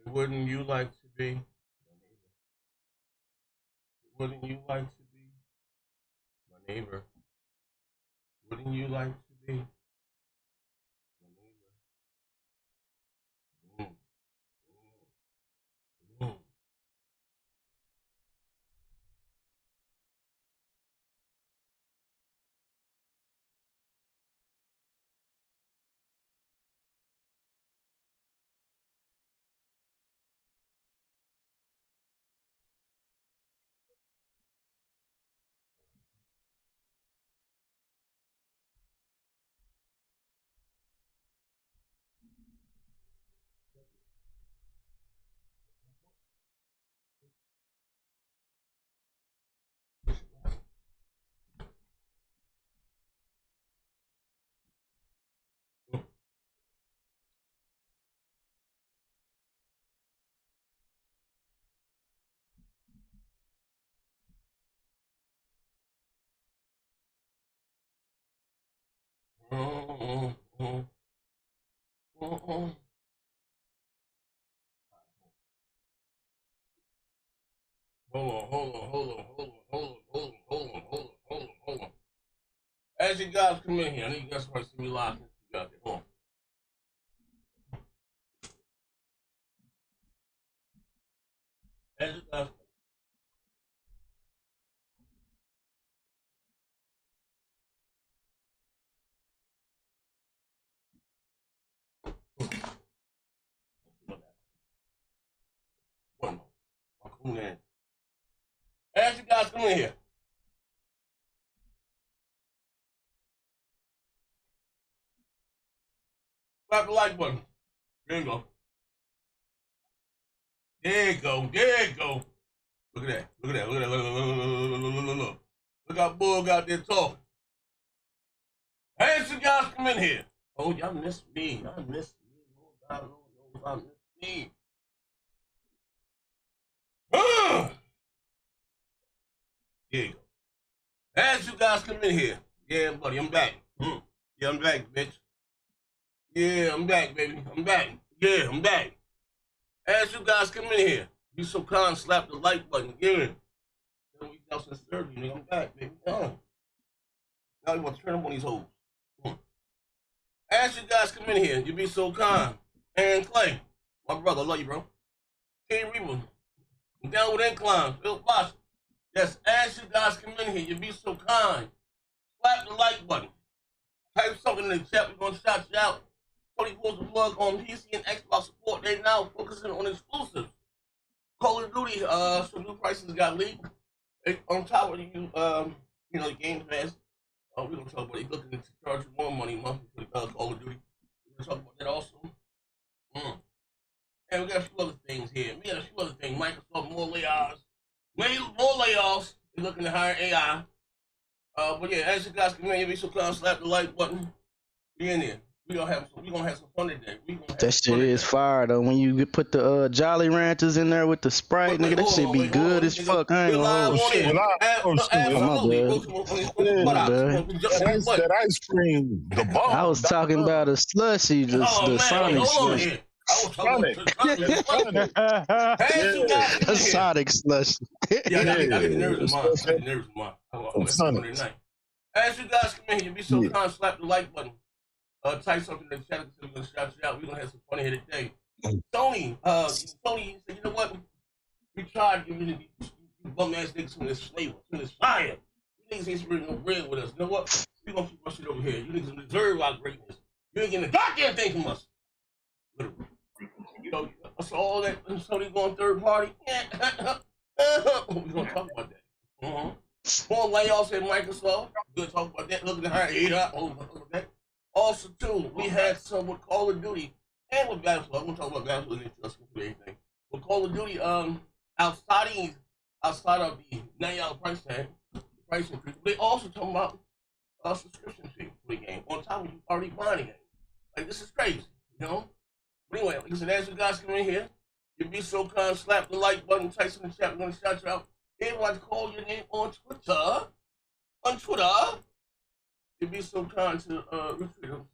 Wouldn't you like to be? Wouldn't you like to be my neighbor? Wouldn't you like to be my neighbor? Mm, mm, mm. Mm, mm, mm, mm. Hold on. As you guys come in here, I need you guys to see me live. Hold on. As you guys. One more. As you guys come in here, slap the like button. There you go. There you go. There you go. Look at that. Look at that. Look at that. Look. Look how Bull out there talking. As you guys come in here. Oh, y'all miss me. Y'all miss me. God knows I miss me. There you go. As you guys come in here. Yeah, buddy, I'm back. Yeah, I'm back, bitch. Yeah, I'm back, baby. I'm back. Yeah, I'm back. As you guys come in here, be so kind, slap the like button. Yeah. We got since 30, nigga. I'm back, baby. Now you want to turn up on these hoes. As you guys come in here, you be so kind. And Clay, my brother, I love you, bro. King Reba, I'm down with Incline, Phil Bosch. Yes, as you guys come in here, you be so kind. Slap the like button. Type something in the chat. We're going to shout you out. Tony pulls the plug on PC and Xbox support. They now focusing on exclusives. Call of Duty, some new prices got leaked. On top of you know, the Game Pass. We're gonna talk about it. He's looking to charge you more money monthly for the Call of Duty. We're gonna talk about that also. And we got a few other things here. We got a few other things. Microsoft more layoffs. More layoffs. They're looking to hire AI. But yeah, as you guys come in, you be so kind, slap the like button. Be in there. We gonna have some fun today. That shit is fire though. When you put the Jolly Ranchers in there with the Sprite, nigga, that shit be good as fuck. I ain't gonna hold shit. Absolutely. That ice cream, the bomb. I was talking about a slushy, the Sonic slushy. I was talking about the Sonic slushy. Yeah, I get nervous in mine. As you guys come in here, you be so kind, slap the like button. Type something in the chat. We're gonna shout you out. We're gonna have some fun here today. Sony said, you know what? We tried giving you bum ass niggas from this flavor, from this fire. You niggas ain't spreading no bread with us. You know what? We gonna keep our shit over here. You niggas deserve our greatness. You ain't getting a goddamn thing from us. Literally. You know, so all that Sony going third party. We're gonna talk about that. More layoffs at Microsoft. We're gonna talk about that. Look at her. Also, too, we had some with Call of Duty and with Battlefield. I'm gonna talk about Battlefield and just anything. With Call of Duty, outside of the $9 price tag, price increase, they also talking about subscription fee for the game on top of you already buying the game. Like, this is crazy, you know. But anyway, like I said, as you guys come in here, you be so kind, slap the like button, type in the chat. We're gonna shout you out. Everyone call your name on Twitter. On Twitter. You'd be so kind to retweet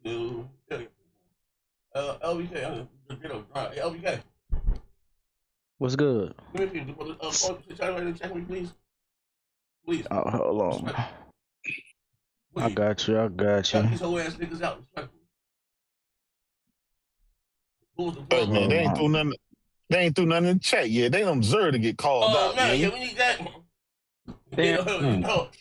them. LBK, LBK. What's good? Check me, please. Please. Oh, hold on. Please. I got you. Got these whole ass niggas out. Hey, man, they ain't through nothing. They ain't through nothing in the chat yet. They don't deserve to get called out. Man, yeah, we need that.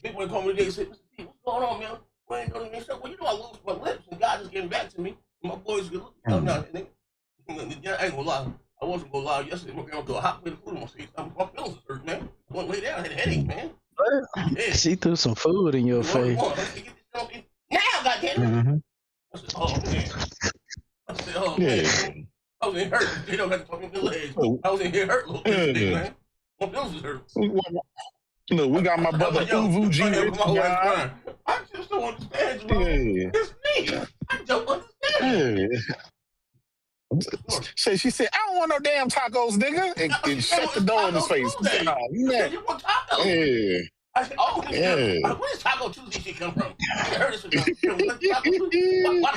People call me today and say, "What's going on, man? We ain't doing anything." Well, you know I lose my lips, and God is getting back to me. My boys good looking. No, nigga. I ain't gonna lie. I wasn't gonna lie. Yesterday, my grandma threw a hot plate of food in my face. My feelings was hurt, man. I went lay down. I had a headache, man. Yeah. She threw some food in your face. Now, goddamn. I said, "Oh man." Man. I was in hurt. They don't have to talk in the legs. I was in here hurt a little bit, man. My feelings was hurt. Look, we got my brother Uvu G. I just don't understand you. It's me. I don't understand. She said, I don't want no damn tacos, nigga. And shut the door in his face. You want tacos? Yeah. I said, where does Taco Tuesday shit come from? I heard this. What the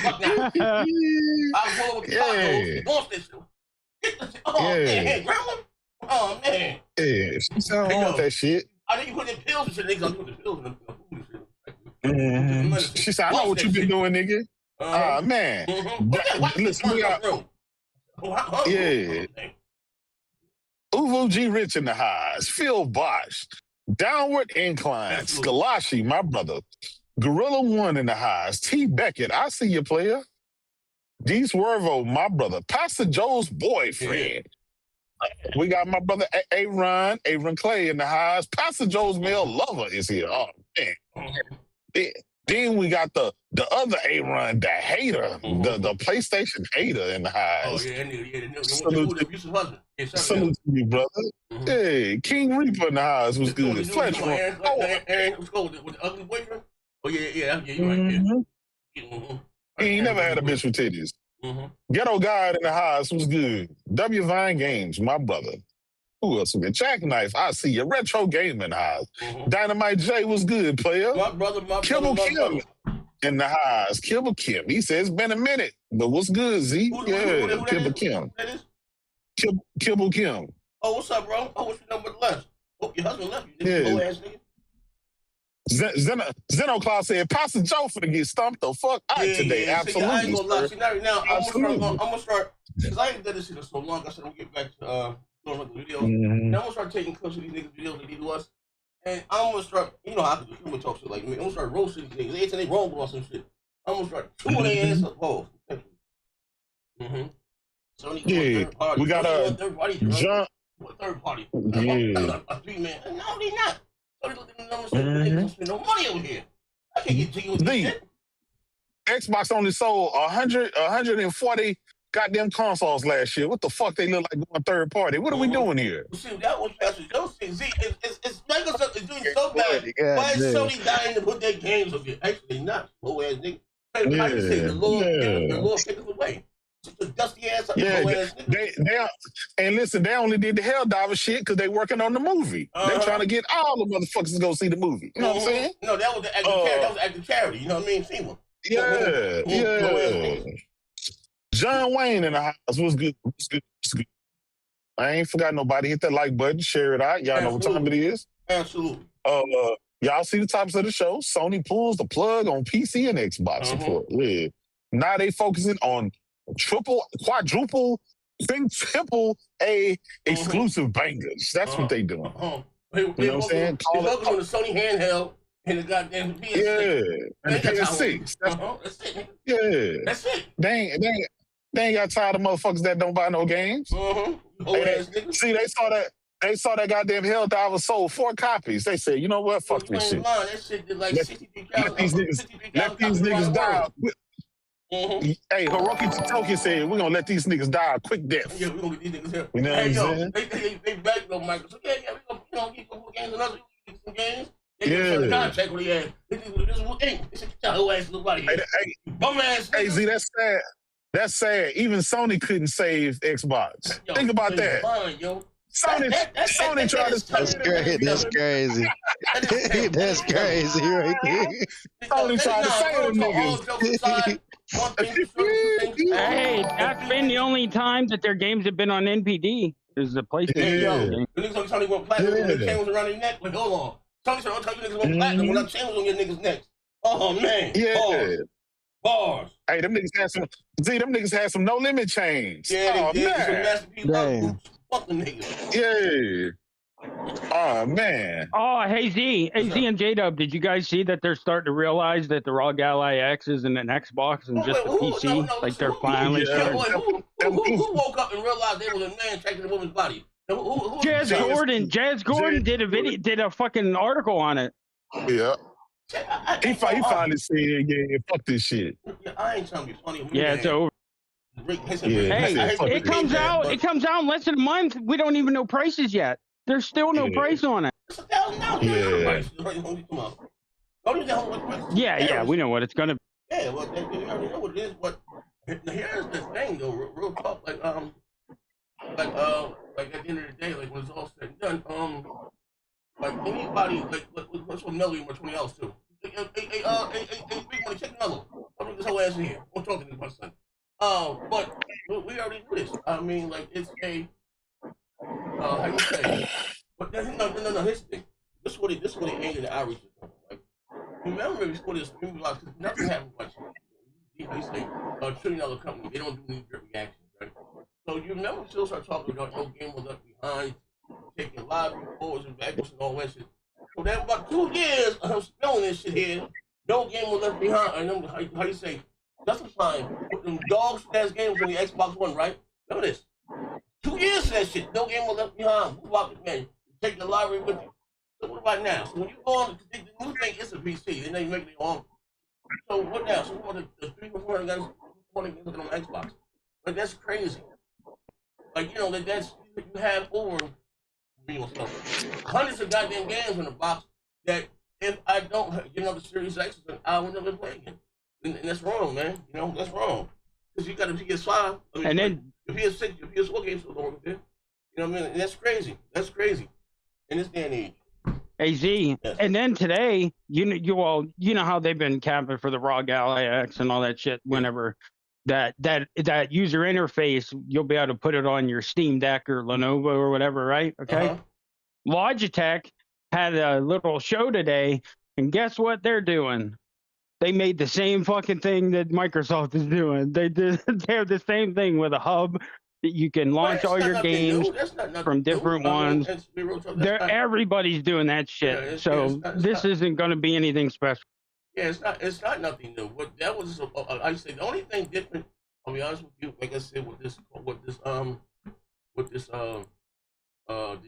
fuck now? I was rolling with the tacos. Lost this shit. Man, grandma? Oh, man. Yeah, she said, I don't want that shit. I think you put in pills and shit. Niggas don't put the pills in the food and shit. She said, I know what you been doing, nigga. Man. Listen, we got... Yeah. Uvu G Rich in the highs. Phil Bosch. Downward Incline. Skalashi, my brother. Gorilla One in the highs. T. Beckett, I see you, player. D. Swervo, my brother. Pastor Joe's boyfriend. We got my brother Aaron Clay in the highs. Pastor Joe's male lover is here. Oh, man. Then we got the other Aaron, the hater, the PlayStation hater in the highs. Oh, yeah. Salute to you, brother. Hey, King Reaper in the highs was good. Fletch Aaron, what's going with the ugly boyfriend? Oh, yeah, you're right. He ain't never had a bitch with titties. Ghetto Guy in the highs was good. W Vine Games, my brother. Who else? Jackknife, I see you. Retro Gaming highs. Dynamite J was good, player. My brother. Kim in the highs. Kibble Kim. He says it's been a minute, but what's good, Z? Kibble Kim. Kibble Kim. Oh, what's up, bro? Oh, what's your number left? Oh, your husband left you. This old ass nigga. Xenoclaw said, Pastor Joe finna get stumped the fuck out today. Absolutely. I ain't gonna lie. See, now I'm gonna start, because I ain't done this shit in so long. I said, I'm gonna get back to doing the videos. Now I'm gonna start taking clips of these niggas' videos that they do us. And I'm gonna start, you know how I can do human talk shit like me. I'm gonna start roasting these niggas. They say they wrong on some shit. I'm gonna start chewing their ass up. Oh. Sony, third party. We got a third party. Third party. Yeah. A 3-man. No, they not. Sony looking at the numbers and they don't spend no money over here. I can't get jiggy with this shit. Xbox only sold 140 goddamn consoles last year. What the fuck they look like going third party? What are we doing here? See, that was Pastor Joe. See, it's Microsoft is doing so bad. Why is Sony dying to put their games over here? Actually, not. Low ass nigga. I just say the Lord take us away. Just a dusty ass up. And listen, they only did the Helldiver shit because they working on the movie. They trying to get all the motherfuckers to go see the movie. You know what I'm saying? No, that was the active charity. You know what I mean? See one. Yeah. John Wayne in the house was good. I ain't forgot nobody. Hit that like button, share it out. Y'all know what time it is. Absolutely. Y'all see the topics of the show. Sony pulls the plug on PC and Xbox support. Yeah. Now they focusing on quadruple, triple A exclusive bangers. That's what they doing. You know what I'm saying? They focus on the Sony handheld and the goddamn PS6. Yeah, and the PS6. That's it. Yeah. That's it. They ain't got tired of motherfuckers that don't buy no games. See, they saw that goddamn Helldiver sold 4 copies. They said, you know what? Fuck this shit. That shit did like 63,000. Let these niggas die. Hey, Hiroki Toki said, we're gonna let these niggas die a quick death. Yeah, we're gonna get these niggas here. You know what I'm saying? They back though, Michael. So yeah, we're gonna get some more games and others. Get some games. They get some contract with the ass. This is what they said, your whole ass nobody here. Bum ass niggas. Hey, Z, that's sad. That's sad. Even Sony couldn't save Xbox. Think about that. Sony tried to. That's crazy. That's crazy. That's crazy right there. Sony tried to save them niggas. Hey, That's been the only time that their games have been on NPD. Is the PlayStation game. The niggas only going platinum when the chain was around their neck. Like, hold on. Tony said, I'll tell you niggas going platinum when that chain was on your niggas' necks. Oh, man. Yeah. Bars. Hey, them niggas had some no limit chains. Yeah, they did. Some Man. masterpiece boots. Fuck them niggas. Yeah. Oh, man. Oh, hey, Z and J-Dub, did you guys see that they're starting to realize that the ROG Ally X isn't an Xbox and just a PC? No, like, they're finally starting. Who woke up and realized they was a man tracking a woman's body? Jazz Gordon did a fucking article on it. Yeah. He finally said, yeah, fuck this shit. Yeah, I ain't trying to be funny. Yeah, it's over. Hey, it comes out in less than a month. We don't even know prices yet. There's still no price on it. Yeah, we know what it's gonna be. Yeah, well, we already know what it is. But here's the thing, though, real talk. Like at the end of the day, like when it's all said and done, like anybody, like let's go Melly and $20 too. Hey, big money, check Mello. I'll bring this whole ass in here. I'm talking to my son. But we already do this. I mean, like it's a how you say? But no. Here's the thing. This is what the anger and the outreach is coming. Like, remember before this, nothing happened much. They say $1 trillion company. They don't do knee-jerk reactions, right? So you remember still start talking about no game was left behind, taking live forwards and backwards and all that shit. So that about 2 years of spelling this shit here, no game was left behind. I know how you say justifying put them dog-ass games on the Xbox One, right? Remember this. 2 years of that shit, no game was left behind. Who about it, man? You take the library with you. So what about now? So when you go on the new thing, it's a PC. Then they make their own. So what now? So what the 300 guys on Xbox? Like that's crazy. Like that's you have over hundreds of goddamn games in the box that if I don't get another Series X, I will never play again. And that's wrong, man. That's wrong. Because you got a PS5. And then your PS6, your PS4 games still don't work there. You know what I mean? And that's crazy. That's crazy. In this day and age. AZ, yes. And then today, you know how they've been camping for the ROG Ally X and all that shit. Whenever that user interface, you'll be able to put it on your Steam Deck or Lenovo or whatever, right? Okay. Logitech had a little show today, and guess what they're doing? They made the same fucking thing that Microsoft is doing. They have the same thing with a hub that you can launch all your games from different ones. Everybody's doing that shit. So this isn't going to be anything special. Yeah, it's not nothing new. What that was, I say the only thing different. I'll be honest with you. Like I said, with the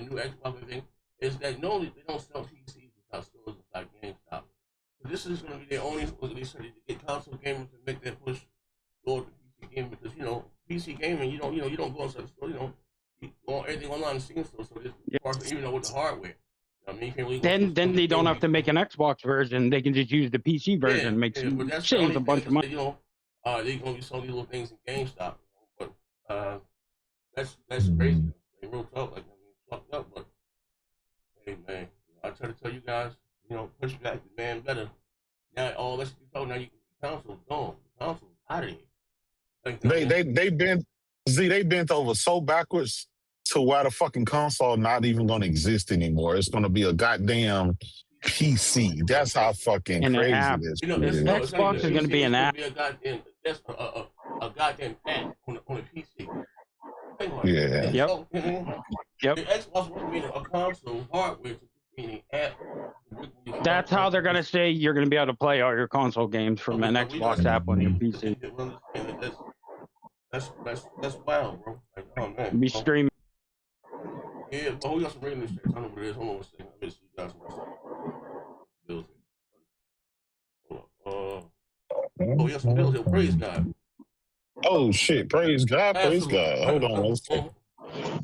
new Xbox thing, is that normally they don't sell PCs without stores without GameStop. So this is going to be their only way to get console gamers to make that push toward the PC game because PC gaming, you don't go inside the store, you go on everything online and Steam store, so this even though with the hardware. I mean, you can't really then they don't have to make an Xbox version. They can just use the PC version. Saves a bunch of money. They're gonna be selling these little things in GameStop, but that's crazy. They real talk, like fucked up. But hey, man, I try to tell you guys, push back, the man better. Now all that's you told. Now you console gone. Console out of here. They bent over so backwards to why the fucking console not even gonna exist anymore. It's gonna be a goddamn PC. That's how fucking crazy it is. Xbox is gonna be an app. That's a goddamn app on a PC. Yeah. Yep. The Xbox will be a console hardware to be an app. That's how they're gonna say you're gonna be able to play all your console games from an Xbox app on your PC. That's wild, bro. Like, oh man. Be streaming. Yeah, but we got some radio shit. I don't know what it is. Hold on one second. I miss you guys. Bills here. We got some bills here. Praise God. Oh shit! Praise God! Praise God! Hold on one second.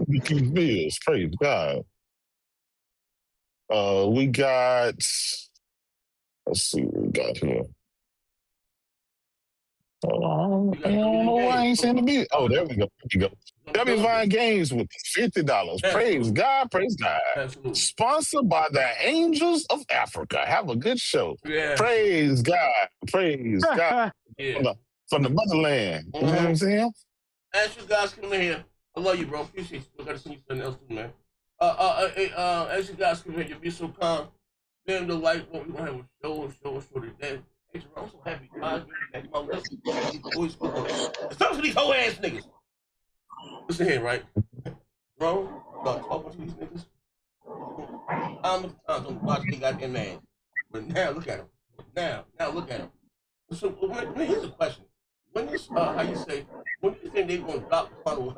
These bills. Praise God. We got. Let's see what we got here. I ain't seen the bill. Oh, there we go. W Vine Games with $50. Praise God, praise God. Absolutely. Sponsored by the Angels of Africa. Have a good show. Yeah. Praise God. Praise God. Yeah. From the motherland. You know what I'm saying? as you guys come in here, I love you, bro. Appreciate you. I gotta send you something else too, man. As you guys come in here, be so calm. Spam the like button. We're gonna have a show today. Hey, I'm so happy. Guys, back my listen. Boys, stop to these whole ass niggas. Listen here, right? Bro, start talking to these niggas. How many times I'm watching they goddamn ass? But now look at them. Now look at them. So here's a question. When is how you say? When do you think they're gonna drop the funnel?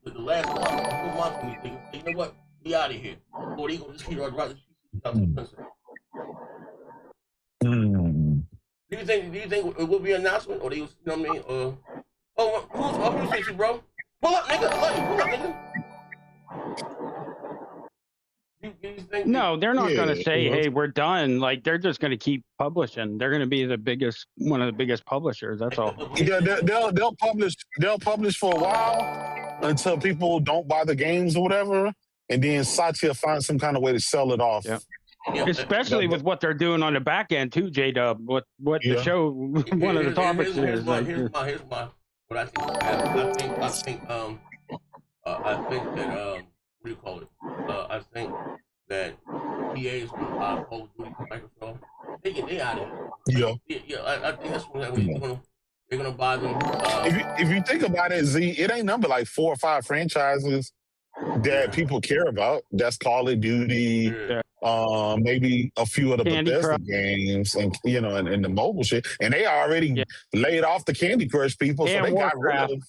The last month when you think, you know what? We out of here. Or they gonna just keep right the Do you think it will be an announcement, or they, you know what I mean? I appreciate you, bro. Pull up, nigga. Pull up, nigga. No, they're not going to say, "Hey, we're done." Like they're just going to keep publishing. They're going to be one of the biggest publishers. That's all. Yeah, they'll publish for a while until people don't buy the games or whatever, and then Satya finds some kind of way to sell it off. Yeah. Especially with what they're doing on the back end too, J-Dub. What the show? One of the topics is. Here's my. What I think that what do you call it? I think that EA is going to buy Call of Duty from Microsoft. They out of here. Yeah. I think that's what they're going to buy them. If you think about it, Z, it ain't number like 4 or 5 franchises that people care about. That's Call of Duty. Yeah. Maybe a few of the Bethesda games, and and the mobile shit. And they already laid off the Candy Crush people, so they got rid of.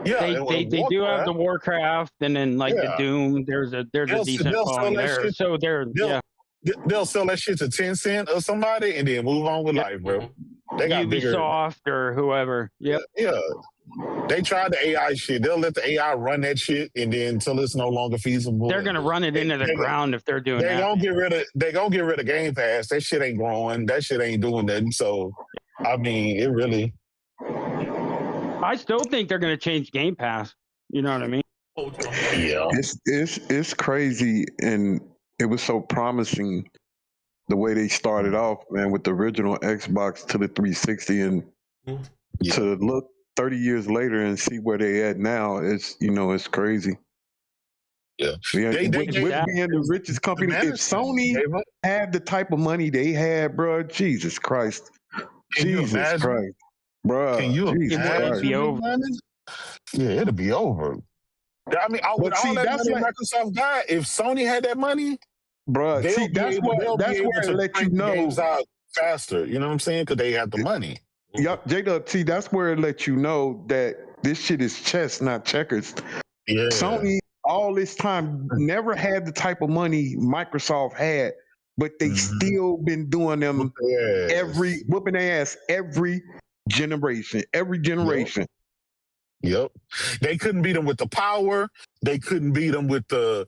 Yeah, they do have the Warcraft, and then the Doom. There's a decent following there. So they'll sell that shit to Tencent or somebody, and then move on with life, bro. They got Ubisoft or whoever. Yep. Yeah. They tried the AI shit. They'll let the AI run that shit, and then until it's no longer feasible. They're gonna run it into the ground if they're doing that. They're gonna get rid of Game Pass. That shit ain't growing. That shit ain't doing nothing. So, I mean, it really. I still think they're gonna change Game Pass. You know what I mean? Yeah. It's crazy, and it was so promising the way they started off, man, with the original Xbox to the 360, and to look 30 years later and see where they at now, it's crazy. Yeah. With being the richest company, if Sony had the type of money they had, bro, Jesus Christ. Jesus Christ. Bro, can you imagine? Yeah, it'll be over. I mean, with all that money Microsoft got, if Sony had that money, bro, that's where it let you know games out faster. You know what I'm saying? Because they have the money. Yup, J-Dub, see, that's where it let you know that this shit is chess, not checkers. Yeah. Sony, all this time, never had the type of money Microsoft had, but they still been doing them whooping their ass every generation. Yep. They couldn't beat them with the power. They couldn't beat them with the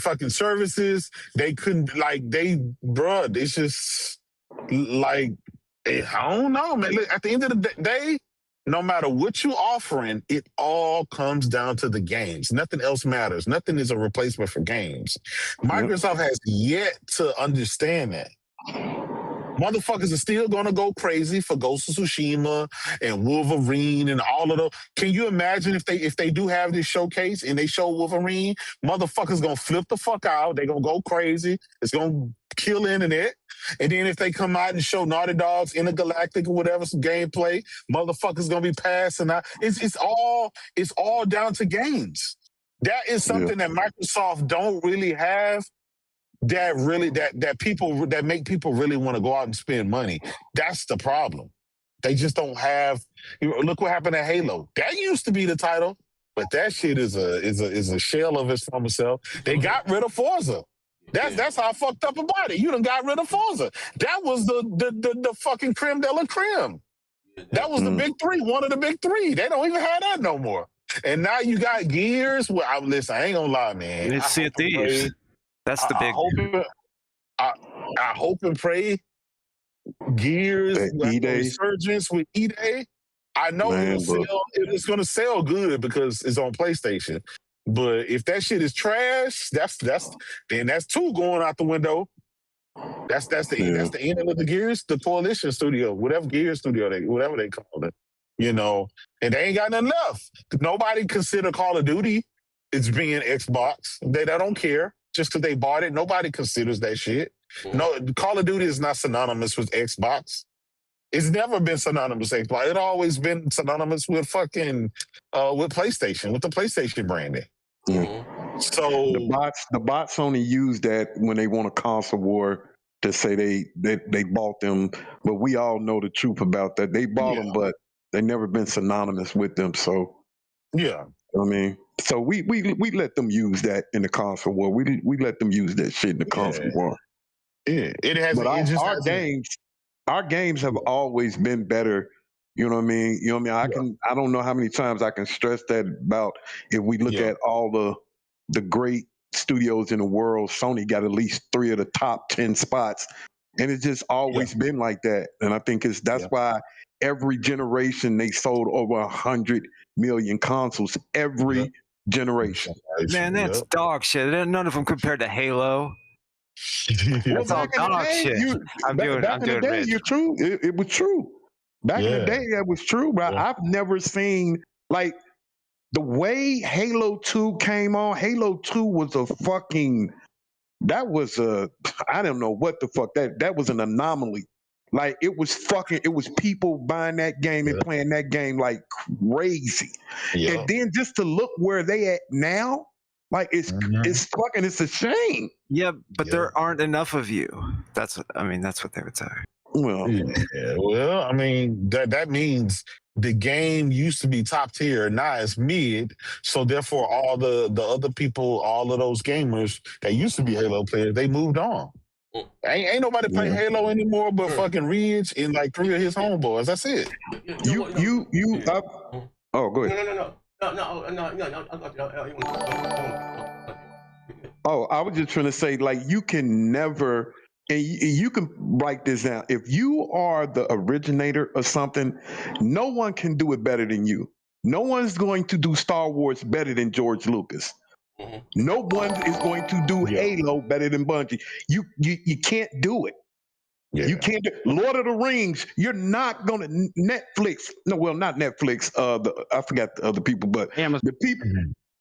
fucking services. They couldn't it's just I don't know, man. Look, at the end of the day, no matter what you're offering, it all comes down to the games. Nothing else matters. Nothing is a replacement for games. Microsoft has yet to understand that. Motherfuckers are still gonna go crazy for Ghost of Tsushima and Wolverine and all of those. Can you imagine if they do have this showcase and they show Wolverine? Motherfuckers gonna flip the fuck out. They gonna go crazy. It's gonna kill the internet. And then if they come out and show Naughty Dog's Intergalactic or whatever, some gameplay, motherfuckers gonna be passing out. It's all down to games. That is something that Microsoft don't really have. That make people really want to go out and spend money. That's the problem. They just don't have. Look what happened at Halo. That used to be the title, but that shit is a shell of its former self. They got rid of Forza. That's how fucked up about it. You done got rid of Forza. That was the fucking creme de la creme. That was the big three. One of the big three. They don't even have that no more. And now you got Gears. Well, listen, I ain't gonna lie, man. It's Sea of Thieves. That's the big. I hope and pray Gears resurgence with E-Day. I know it's going to sell good because it's on PlayStation. But if that shit is trash, that's 2 going out the window. That's the end of the Gears, the Coalition Studio, whatever Gears Studio whatever they call it. You know, and they ain't got nothing left. Nobody consider Call of Duty as being Xbox. They don't care just because they bought it. Nobody considers that shit. No, Call of Duty is not synonymous with Xbox. It's never been synonymous with Xbox. It always been synonymous with fucking with PlayStation, with the PlayStation branding. So the bots only use that when they want a console war to say they bought them, but we all know the truth about that. They bought them, but they never been synonymous with them. So yeah, I mean, so we let them use that in the console war. We let them use that shit in the console war. Yeah, it has. But our games have always been better. You know what I mean? You know what I mean? I don't know how many times I can stress that about if we look at all the great studios in the world, Sony got at least 3 of the top 10 spots. And it's just always been like that. And I think that's why every generation they sold over 100 million consoles every generation. Man, that's dog shit. None of them compared to Halo. That's all dog shit. I'm doing rich. You're true. It was true. Back in the day, that was true, but I've never seen like the way Halo 2 came on. Halo 2 was I don't know what the fuck that was an anomaly. Like it was people buying that game and playing that game like crazy. And then just to look where they at now, like it's a shame. Yeah, but there aren't enough of you. That's what they would say. Well, I mean that means the game used to be top tier, now it's mid. So therefore, all the other people, all of those gamers that used to be Halo players, they moved on. Ain't nobody playing Halo anymore, but fucking Ridge and like 3 of his homeboys. That's it. Oh, go ahead. No. Oh, I was just trying to say, like, you can never, and you can write this down. If you are the originator of something, no one can do it better than you. No one's going to do Star Wars better than George Lucas. No one is going to do Halo better than Bungie. You can't do it. You can't do Lord of the Rings. You're not going to Netflix. No, well, not Netflix. I forgot the other people, but Amazon. The people.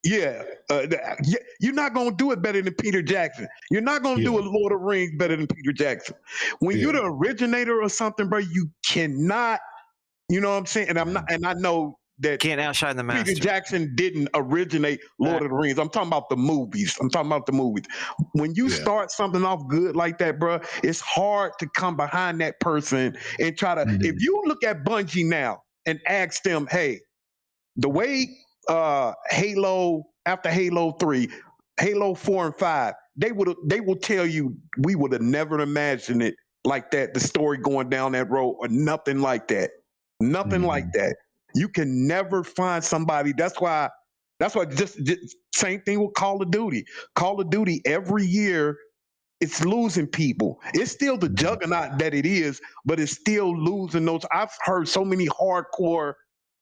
You're not going to do it better than Peter Jackson. You're not going to do a Lord of the Rings better than Peter Jackson. When you're the originator of something, bro, you cannot. You know what I'm saying? And I'm not. And I know that can't outshine the master. Peter Jackson didn't originate Lord of the Rings. I'm talking about the movies. When you start something off good like that, bro, it's hard to come behind that person and try to. If you look at Bungie now and ask them, hey, the way Halo after Halo 3, Halo 4 and 5, they will tell you we would have never imagined it like that. The story going down that road or nothing like that. Nothing like that. You can never find somebody. That's why just same thing with Call of Duty. Call of Duty every year, it's losing people. It's still the juggernaut that it is, but it's still losing those. I've heard so many hardcore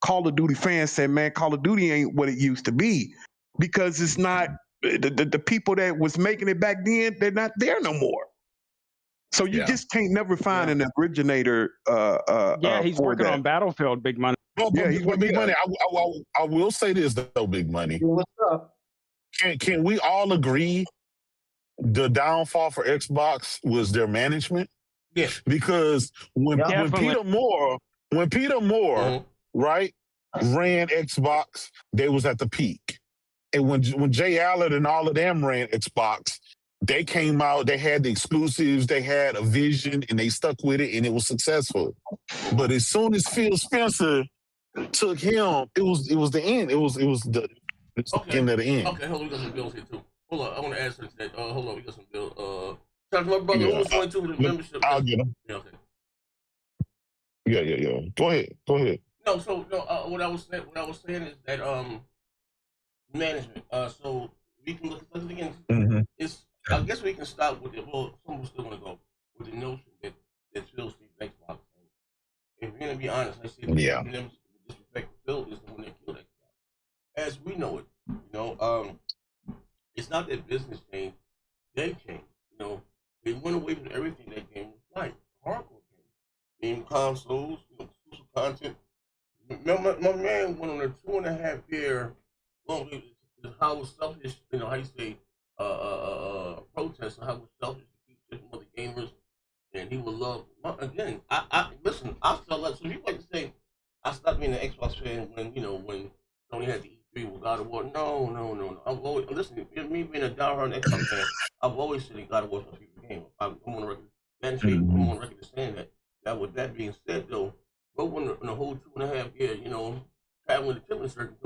Call of Duty fans say, man, Call of Duty ain't what it used to be because it's not the people that was making it back then, they're not there no more. So you just can't never find an originator. He's working on Battlefield, Big Money. He's Big Money. I will say this though, Big Money. What's up? Can we all agree the downfall for Xbox was their management? Yeah. Because when Peter Moore, right, ran Xbox, they was at the peak. And when Jay Allen and all of them ran Xbox, they came out, they had the exclusives, they had a vision, and they stuck with it, and it was successful. But as soon as Phil Spencer took him, it was the end. It was the end of the end. Okay, hold on, we got some bills here too. Hold on, I want to answer that. Hold on, we got some bills. Shout out to my brother who was going to the membership. I'll get him. Yeah, okay. Yeah. Go ahead. No, what I was saying is that management. So we can look at it again. It's I guess we can stop with it. Well, some still want to go with the notion that Phil Speaks Xbox. If you're gonna be honest, I see disrespect Phil is the one that killed Xbox. As we know it, it's not that business changed, they changed. They went away from everything that game was like. Hardcore game consoles, social content. Sony went on a 2.5-year long. How was selfish, you know, how you say, protest, and how was selfish to keep different other gamers, and he would love. Again, I listen. I felt like, so people like to say I stopped being an Xbox fan when, you know, when Sony had the E3 with God of War. No. I've always, listen, me being a diehard Xbox fan, I've always said that God of War is my favorite game. I'm on record. I'm on record saying that. Now, with that being said, though, Bro in the whole 2.5 years, you know, traveling the killing circuit,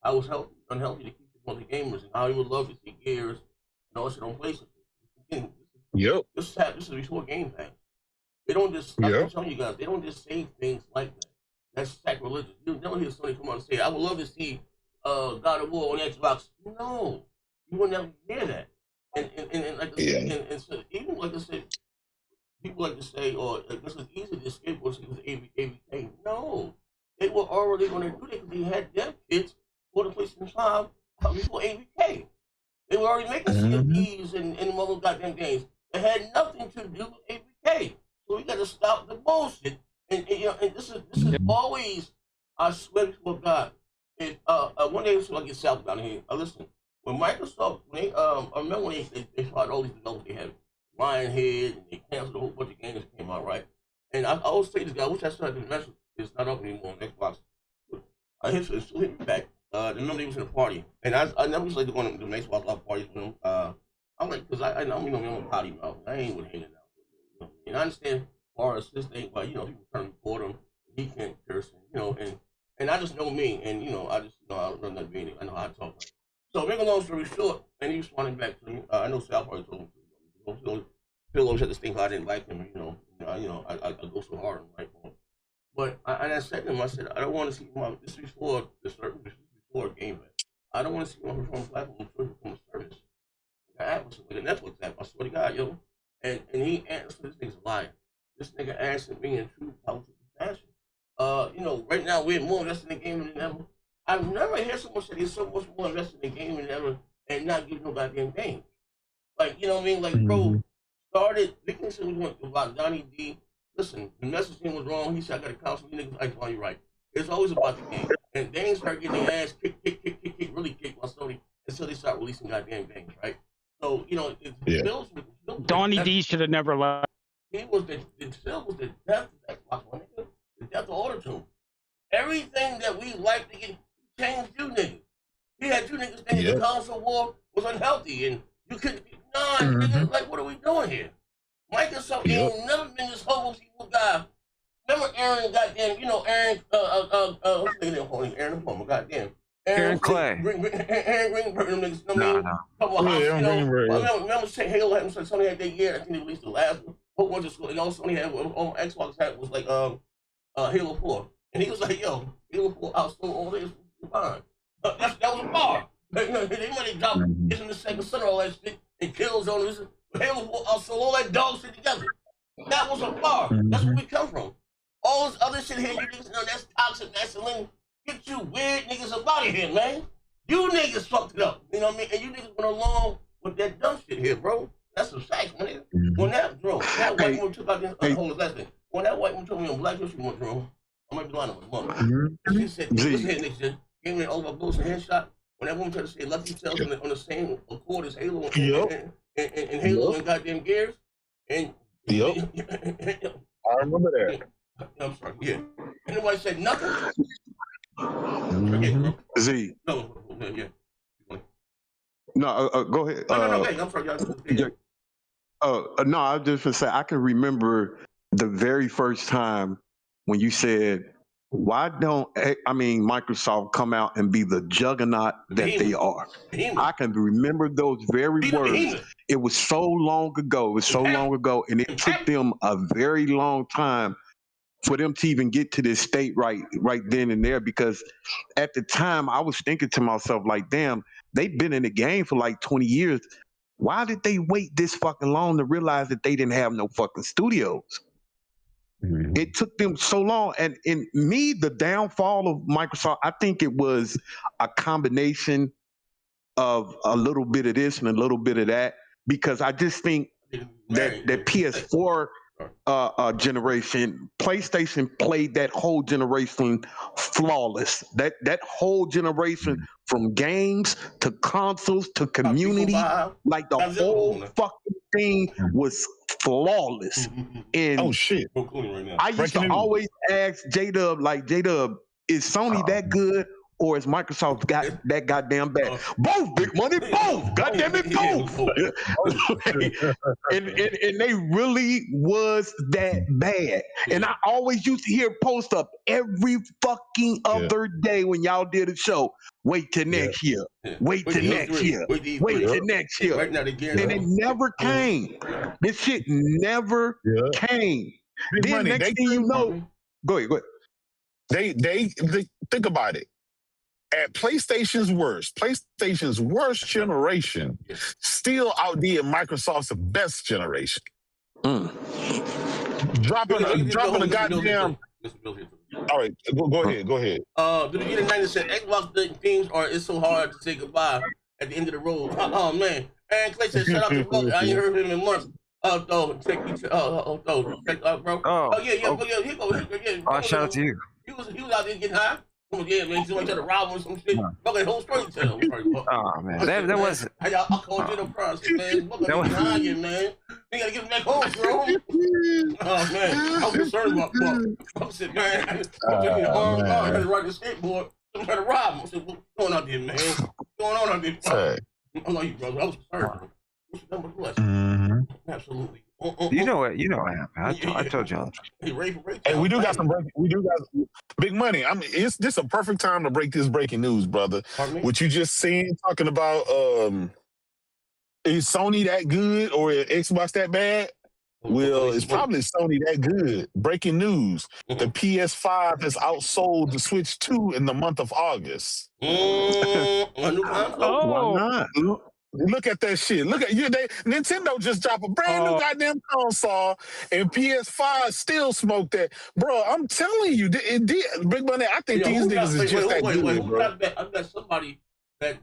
I was unhealthy to keep the gamers, and how he would love to see Gears and all shit on PlayStation. Again, this is before Game Pass. They don't just, I'm telling you guys, they don't just say things like that. That's sacrilegious. You never hear somebody come out and say, I would love to see God of War on Xbox. No, you will never hear that. And like I said, and so even like I said, people like to say, oh, this was easy to escape once it was ABK. No, they were already going to do that because they had dev kits for the PlayStation 5 before ABK. They were already making CFPs and other goddamn games. It had nothing to do with ABK. So we got to stop the bullshit. And you know, and this is always, I swear before God. One day so I get south down here. Listen, when Microsoft, I remember when they started all these developers they had. Lionhead, and they canceled a whole bunch of games that came out, right? And I always say this guy, I wish I still had the message. It's not up anymore on Xbox. It still hit me back. Remember they was in a party, and I never used to like to go to the Xbox Live parties with them. I'm like, because I know, you know, I'm a potty mouth. I ain't with hanging out with them. You know? And I understand far as this thing, but you know, people trying to record him. He can't curse, you know, and I just know me, and you know, I just know I don't know nothing being. I know how to talk. So make a long story short, and he responding back to me. I know Sal probably told him. Phil always had this thing how I didn't like him, you know, I go so hard on right for him. But I said to him, I said, I don't want to see my, this is before Game Pass. I don't want to see my performance platform from a service. Like an app, like a Netflix app, I swear to God, yo. And he answered, this nigga's a liar. This nigga answered me in true politics fashion. You know, right now we're more invested in the game than ever. I've never heard someone say they're so much more invested in the game than ever and not give no goddamn game. Like, you know what I mean? Like, bro, started, Vicky said we went about Donnie D. Listen, the messaging was wrong. He said, I got to counsel you niggas. I tell you right. It's always about the game. And they ain't start getting their ass kick, really kick by Sony until they start releasing goddamn games, right? So, you know, Bill's Donnie D should have never left. He was the death of Xbox One, nigga. The death of Auto-Tune. Everything that we like to get changed you niggas. He had you niggas thinking the console war was unhealthy and you couldn't be nigga, like what are we doing here? Microsoft ain't never been this homo-people guy. Remember Aaron, goddamn, you know, Aaron, what's the name? Aaron Palmer, goddamn. Aaron Clay. Aaron Greenberg, them niggas, remember say Halo had them, Sony had that year, I think they released the last one, whole bunch of school, and also Sony had, on Xbox had was like, Halo 4. And he was like, yo, Halo 4 outsold all this, fine. That was a bar. They might have dropped, it's in the second son, all that shit, and kills on this, but Halo 4 outsold all that dog shit together. That was a bar. That's where we come from. All this other shit here, you niggas know that's toxic masculinity. Get you weird niggas up out of here, man. You niggas fucked it up. You know what I mean? And you niggas went along with that dumb shit here, bro. That's some facts, man. When that white woman took out this last thing. When that white woman told me on Black History Month, bro, I might be lying on my mother. She said, listen here, niggas, gave me an over bullshit headshot. When that woman tried to say Lucky Cells on the same accord as Halo and Halo and goddamn Gears. And I remember that. I'm sorry, yeah. And nobody said nothing. Z. No, yeah. No, go ahead. No, I'm sorry, no, I was just gonna say I can remember the very first time when you said, "Why don't Microsoft come out and be the juggernaut that they are?" I can remember those very words. It was so long ago. And it took them a very long time for them to even get to this state right then and there, because at the time I was thinking to myself like, damn, they've been in the game for like 20 years. Why did they wait this fucking long to realize that they didn't have no fucking studios? It took them so long. And in me, the downfall of Microsoft, I think it was a combination of a little bit of this and a little bit of that, because I just think that PS4 generation, PlayStation played that whole generation flawless. That whole generation, from games to consoles to community, like the whole fucking thing was flawless. And oh shit, I used to always ask J-Dub, like, J-Dub, is Sony that good? Or is Microsoft got that goddamn bad? Both, big money, both. Goddamn it, both. and they really was that bad. And I always used to hear post up every fucking other day when y'all did a show. Wait till next year. Wait till next year. Wait till next year. And it never came. This shit never came. Big then money, next thing you know, go ahead. They think about it. At PlayStation's worst generation still outdid Microsoft's best generation. Dropping a goddamn. All right, go ahead. Do the Get 90 said Xbox themes are it's so hard to say goodbye at the end of the road. Oh man. And Clay said shout out to Buck. I ain't heard him in months. Check bro. Shout out to you. He was out there getting high. Yeah, man, somebody tried to rob him or some shit. Fuck that whole story tell. Oh man, that was. I called you the process, man. Fuck that was man. You gotta get him back home, bro. Oh man, I was concerned about Buck. I said, man, I'm taking the arm guard. I had to ride the skateboard. I'm trying to rob him. I said, what's going on there, man? What's going on out there? I know you, brother. I was concerned, bro. What's your number question? Absolutely. You know what happened. I told y'all. Hey, we do got some breaking. We do got big money. I mean, it's this a perfect time to break this breaking news, brother. What you just seen talking about? Is Sony that good or is Xbox that bad? Well, it's probably Sony that good. Breaking news: the PS5 has outsold the Switch 2 in the month of August. Why not? Look at that shit. Look at you. Nintendo just dropped a brand new goddamn console, and PS5 still smoked that, bro. I'm telling you, Big Money. I think these niggas is just that good, bro. I bet somebody that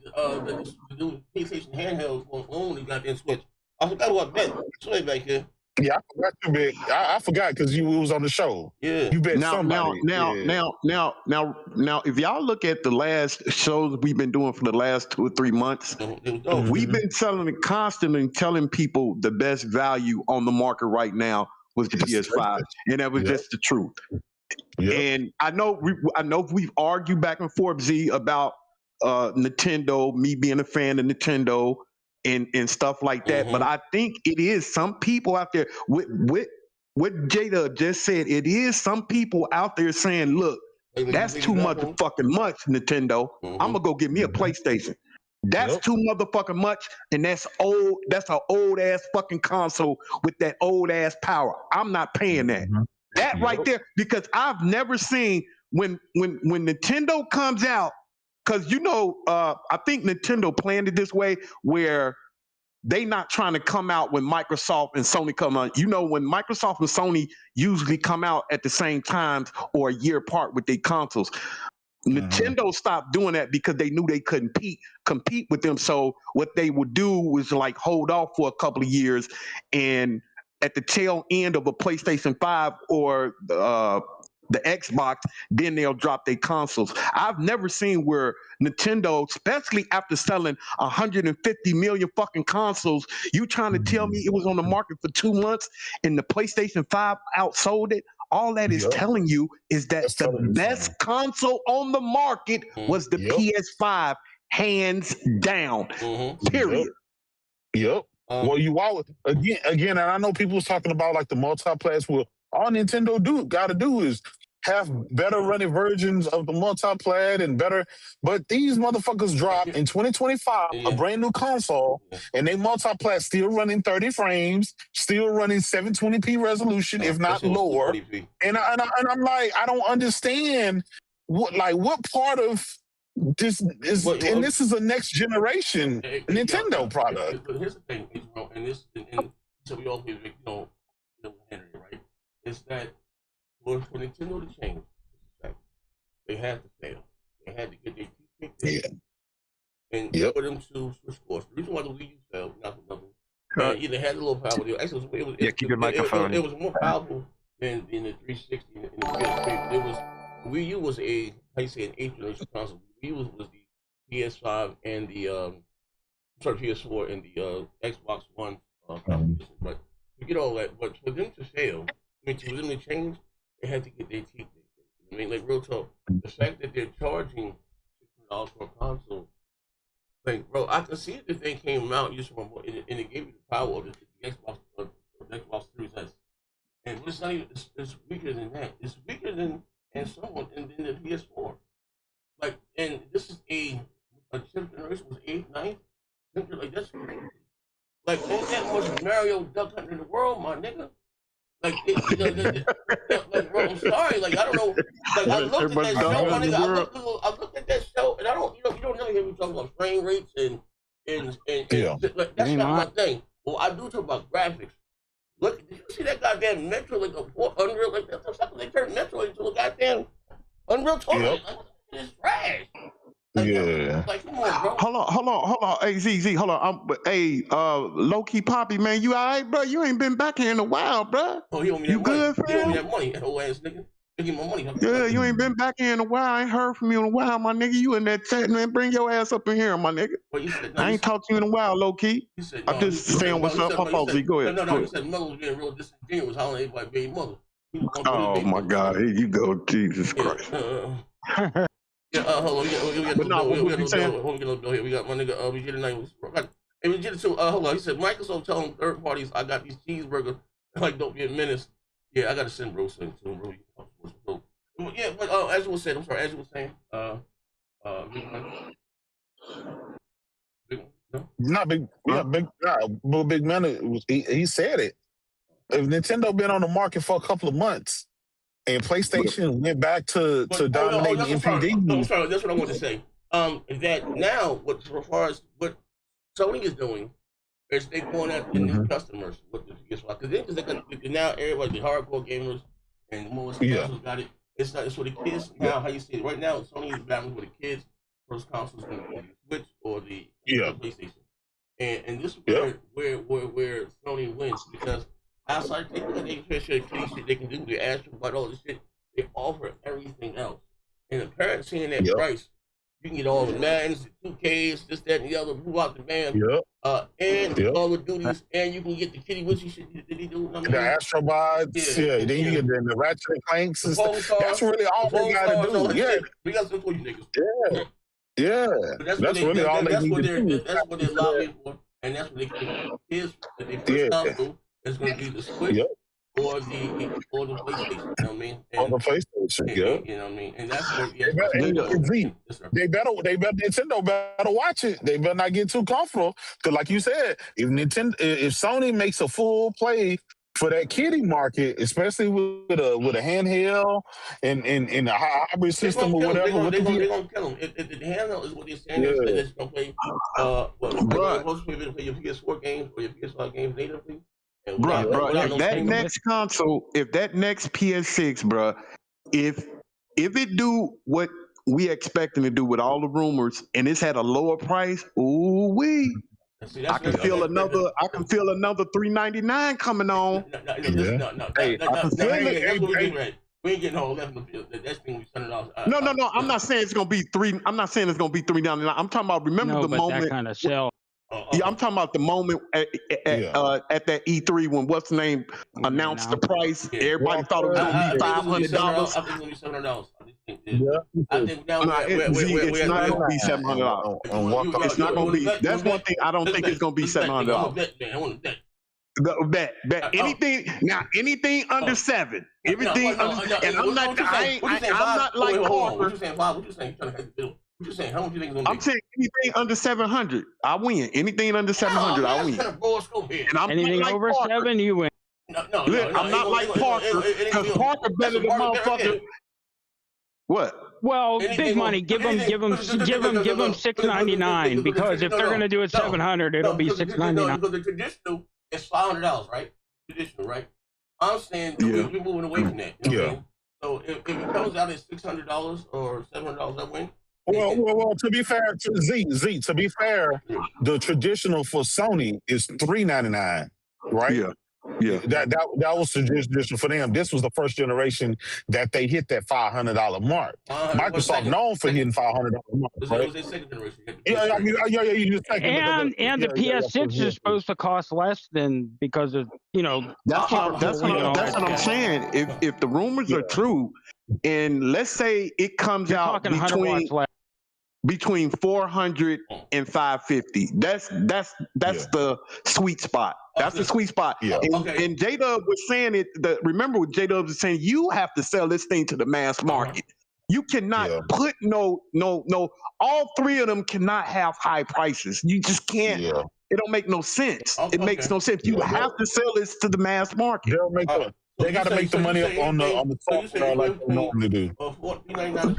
do PlayStation handhelds will own the goddamn Switch. I forgot what I bet. Sway back here. Yeah, I forgot you bet. I forgot because you was on the show. Yeah. You bet somebody. Now, if y'all look at the last shows we've been doing for the last 2 or 3 months, we've been constantly telling people the best value on the market right now was the PS5, and that was just the truth. And I know we've argued back and forth, Z, about Nintendo, me being a fan of Nintendo. And stuff like that, but I think it is some people out there with what Jada just said. It is some people out there saying, "Look, that's too motherfucking much, Nintendo. I'm gonna go get me a PlayStation. That's too motherfucking much, and that's old. That's an old ass fucking console with that old ass power. I'm not paying that. That right there, because I've never seen when Nintendo comes out." Because, I think Nintendo planned it this way where they not trying to come out when Microsoft and Sony come out. When Microsoft and Sony usually come out at the same time or a year apart with their consoles. Nintendo stopped doing that because they knew they couldn't compete with them. So what they would do was like hold off for a couple of years, and at the tail end of a PlayStation 5 or the Xbox, then they'll drop their consoles. I've never seen where Nintendo, especially after selling 150 million fucking consoles, you trying to tell me it was on the market for 2 months and the PlayStation 5 outsold it? All that is telling you is that the best console on the market was the PS5, hands down. Period. Well, you always again, and I know people was talking about like the multi-platform. All Nintendo got to do is have better running versions of the multi-plat and better. But these motherfuckers dropped in 2025 a brand new console, and they multi-plat still running 30 frames, still running 720p resolution, if not lower. And I'm like, I don't understand what part of this is, and this is a next generation Nintendo product. Here's the thing, and so we always Henry, right? Is that for Nintendo to change, they had to fail. They had to get their teeth kicked in and put them to switch course. The reason why the Wii U failed, not the number, Either had a little power. Actually, keep your microphone. It was more powerful than the 360 and the PS3. It was Wii U was an 8th generation console. Wii U was the PS5 and the PS4 and the Xbox One competition. But to get all that, but for them to fail, for them to change, they had to get their teeth. I mean, like real talk, the fact that they're charging $600 for a console, like, bro, I can see if the thing came out and it gave you the power of the Xbox Series S. And it's not even, it's weaker than that. It's weaker than someone than the PS4. Like, and this is a chip generation was 8th, 9th. Like, that's crazy. Like, ain't that much Mario Duck Hunt in the world, my nigga? Like, like, bro, I'm sorry. Like, I don't know. Like, I looked at that show, my nigga. I looked at that show, and I don't, you don't never hear me talk about frame rates and like, that's not my thing. Well, I do talk about graphics. Look, did you see that goddamn Metro, like a Unreal, like that's how they turned Metro into a goddamn Unreal Tournament. Like, it's trash. Like, like, come on, bro. Hold on. Hey, ZZ, hold on. Low key Poppy, man, you all right, bro? You ain't been back here in a while, bro. Oh, he owe me that money. Good, he owe me that money, whole ass nigga. Give my money. Yeah, you ain't been back here in a while. I ain't heard from you in a while, my nigga. You in that chat, man. Bring your ass up in here, my nigga. Well, I ain't talked to you in a while, low key. I'm just saying what's up. My fault, Z. Go ahead. No, he said Mother was being real disingenuous, hollering at everybody baby mother. Oh my God, here you go, Jesus Christ. Hold on, we got no bill here. We got my nigga, we get a night. And we get it to, hold on, he said, Microsoft telling third parties, I got these cheeseburgers, like, don't be a menace. Yeah, I got to send bro something to him, bro. Yeah, but as you were saying, I'm sorry, as you were saying, Big Man, he said it. If Nintendo been on the market for a couple of months, and PlayStation went back to dominating MPD. No, I'm sorry, that's what I want to say. That now, as far as what Sony is doing, is they going after new customers with the PS5. Because now everybody, the hardcore gamers and most consoles got it. It's for the kids now. How you see it right now? Sony is battling with the kids. First consoles going to be the Switch or the PlayStation, and this is where Sony wins because. Outside taking the shit they can do, the Astro, but all this shit, they offer everything else. And the parents seeing that price, you can get all the Maddens, the 2Ks, this, that, and the other, move out the van, and all the duties, and you can get the Kitty Witchy shit that he do. The Astrobots, then you get the Ratchet and Clanks. That's really all they got to do. Yeah. We got some for you niggas. Yeah. That's really all they need to do. That's what they're lobbying for, and that's what they get kids that they first console. It's going to be the Switch or the PlayStation. You know what I mean? On the PlayStation, You know what I mean? And that's what Nintendo better watch it. They better not get too comfortable. Because, like you said, if Sony makes a full play for that kiddie market, especially with a handheld and a hybrid system or whatever, they're going to kill them. If the handheld is what they're saying, they're going to play. Most people play your PS4 games or your PS5 games natively. Bro, if that next console, if that next PS6, bro, if it do what we expecting to do with all the rumors, and it's at a lower price, I can feel another $399 coming on. We ain't getting all that. That's thing we $100. No. I'm not saying it's gonna be $3. I'm not saying it's gonna be $399. I'm talking about the moment. That kind of sell. Yeah, I'm talking about the moment at that E3 when what's the name announced the price. Everybody thought it was gonna be $500. I think it's gonna be $700. I think now it's not gonna be $700. It's not gonna be. That's one thing I don't think it's gonna be $700. I want to bet. Bet anything under $7. Everything under, and I'm not like Parker. What you saying, Bob? What you saying? You trying to hit the bill? What you saying? How much you think it's gonna be? I'm saying anything under 700, I win. Anything under 700, I win. And I'm anything like over Parker. 7, you win. No, I'm not like Parker because Parker better than motherfucker. What? Well, big money. Give them $699 because if they're gonna do it 700, it'll be $699. Because the traditional is $500, right? Traditional, right? I'm saying we're moving away from that. You know what I mean? So if it comes out at $600 or $700, I win. Well. To be fair, to be fair, the traditional for Sony is $399, right? Yeah. That was the tradition for them. This was the first generation that they hit that $500 mark. Microsoft known for hitting $500 mark, right? It was their second generation. Yeah. You just and the PS6 is supposed to cost less than because of That's what I'm saying. If the rumors are true, and let's say it comes out between 400 and 550, that's the sweet spot. That's the sweet spot. Yeah. And J-Dub was saying it. Remember what J-Dub was saying? You have to sell this thing to the mass market. You cannot put no. All three of them cannot have high prices. You just can't. Yeah. It don't make no sense. It makes no sense. You have to sell this to the mass market. They'll make they got to make the money up on the software like they normally do.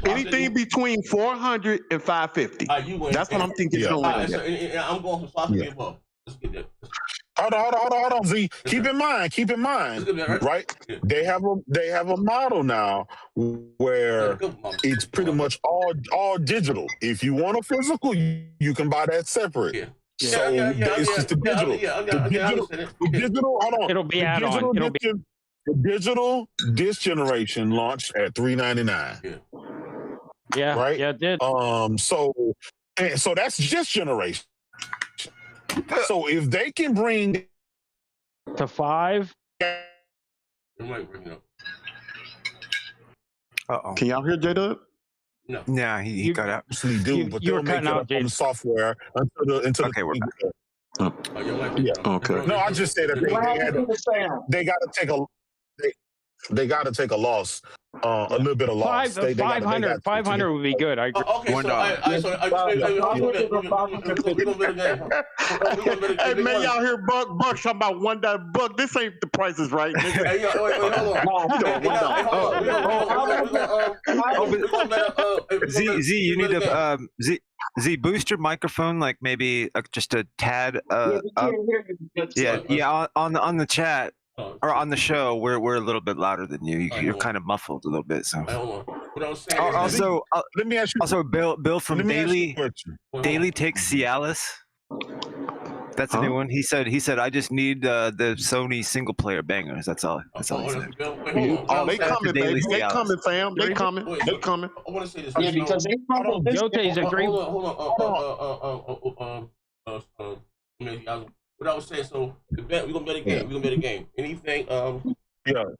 Anything between 400 and 550. That's what I'm thinking. I'm going for 550 above. Let's get that. Hold on, Z. Keep in mind, right? They have a model now where it's pretty much all digital. If you want a physical, you can buy that separate. So it's just the digital. The digital. Hold on. It'll be add-on. The digital this generation launched at $399. Yeah. Right. Yeah, it did. So that's this generation. So if they can bring to 5, can y'all hear J-Dub? No. Yeah, he got out. But they'll make it up on the software until we're back. Okay. No, I just said that they got to take a loss, a little bit of loss. 500 would be good. I agree. Hey man, y'all hear Buck talking about $1. Buck, this ain't the Price is Right. Z, you need to Z boost your microphone like maybe just a tad. On the chat. Or on the show, we're a little bit louder than you. You're kind of muffled a little bit. So. Also, let me ask you. Also, Bill from Daily Takes Cialis. That's a new one. He said I just need the Sony single player bangers. That's all he said. They coming, baby. They coming, fam. They coming. They coming. I want to say this. Yeah, because Jote is a great. What I was saying, so we're gonna bet a game. We're gonna bet a game. Anything,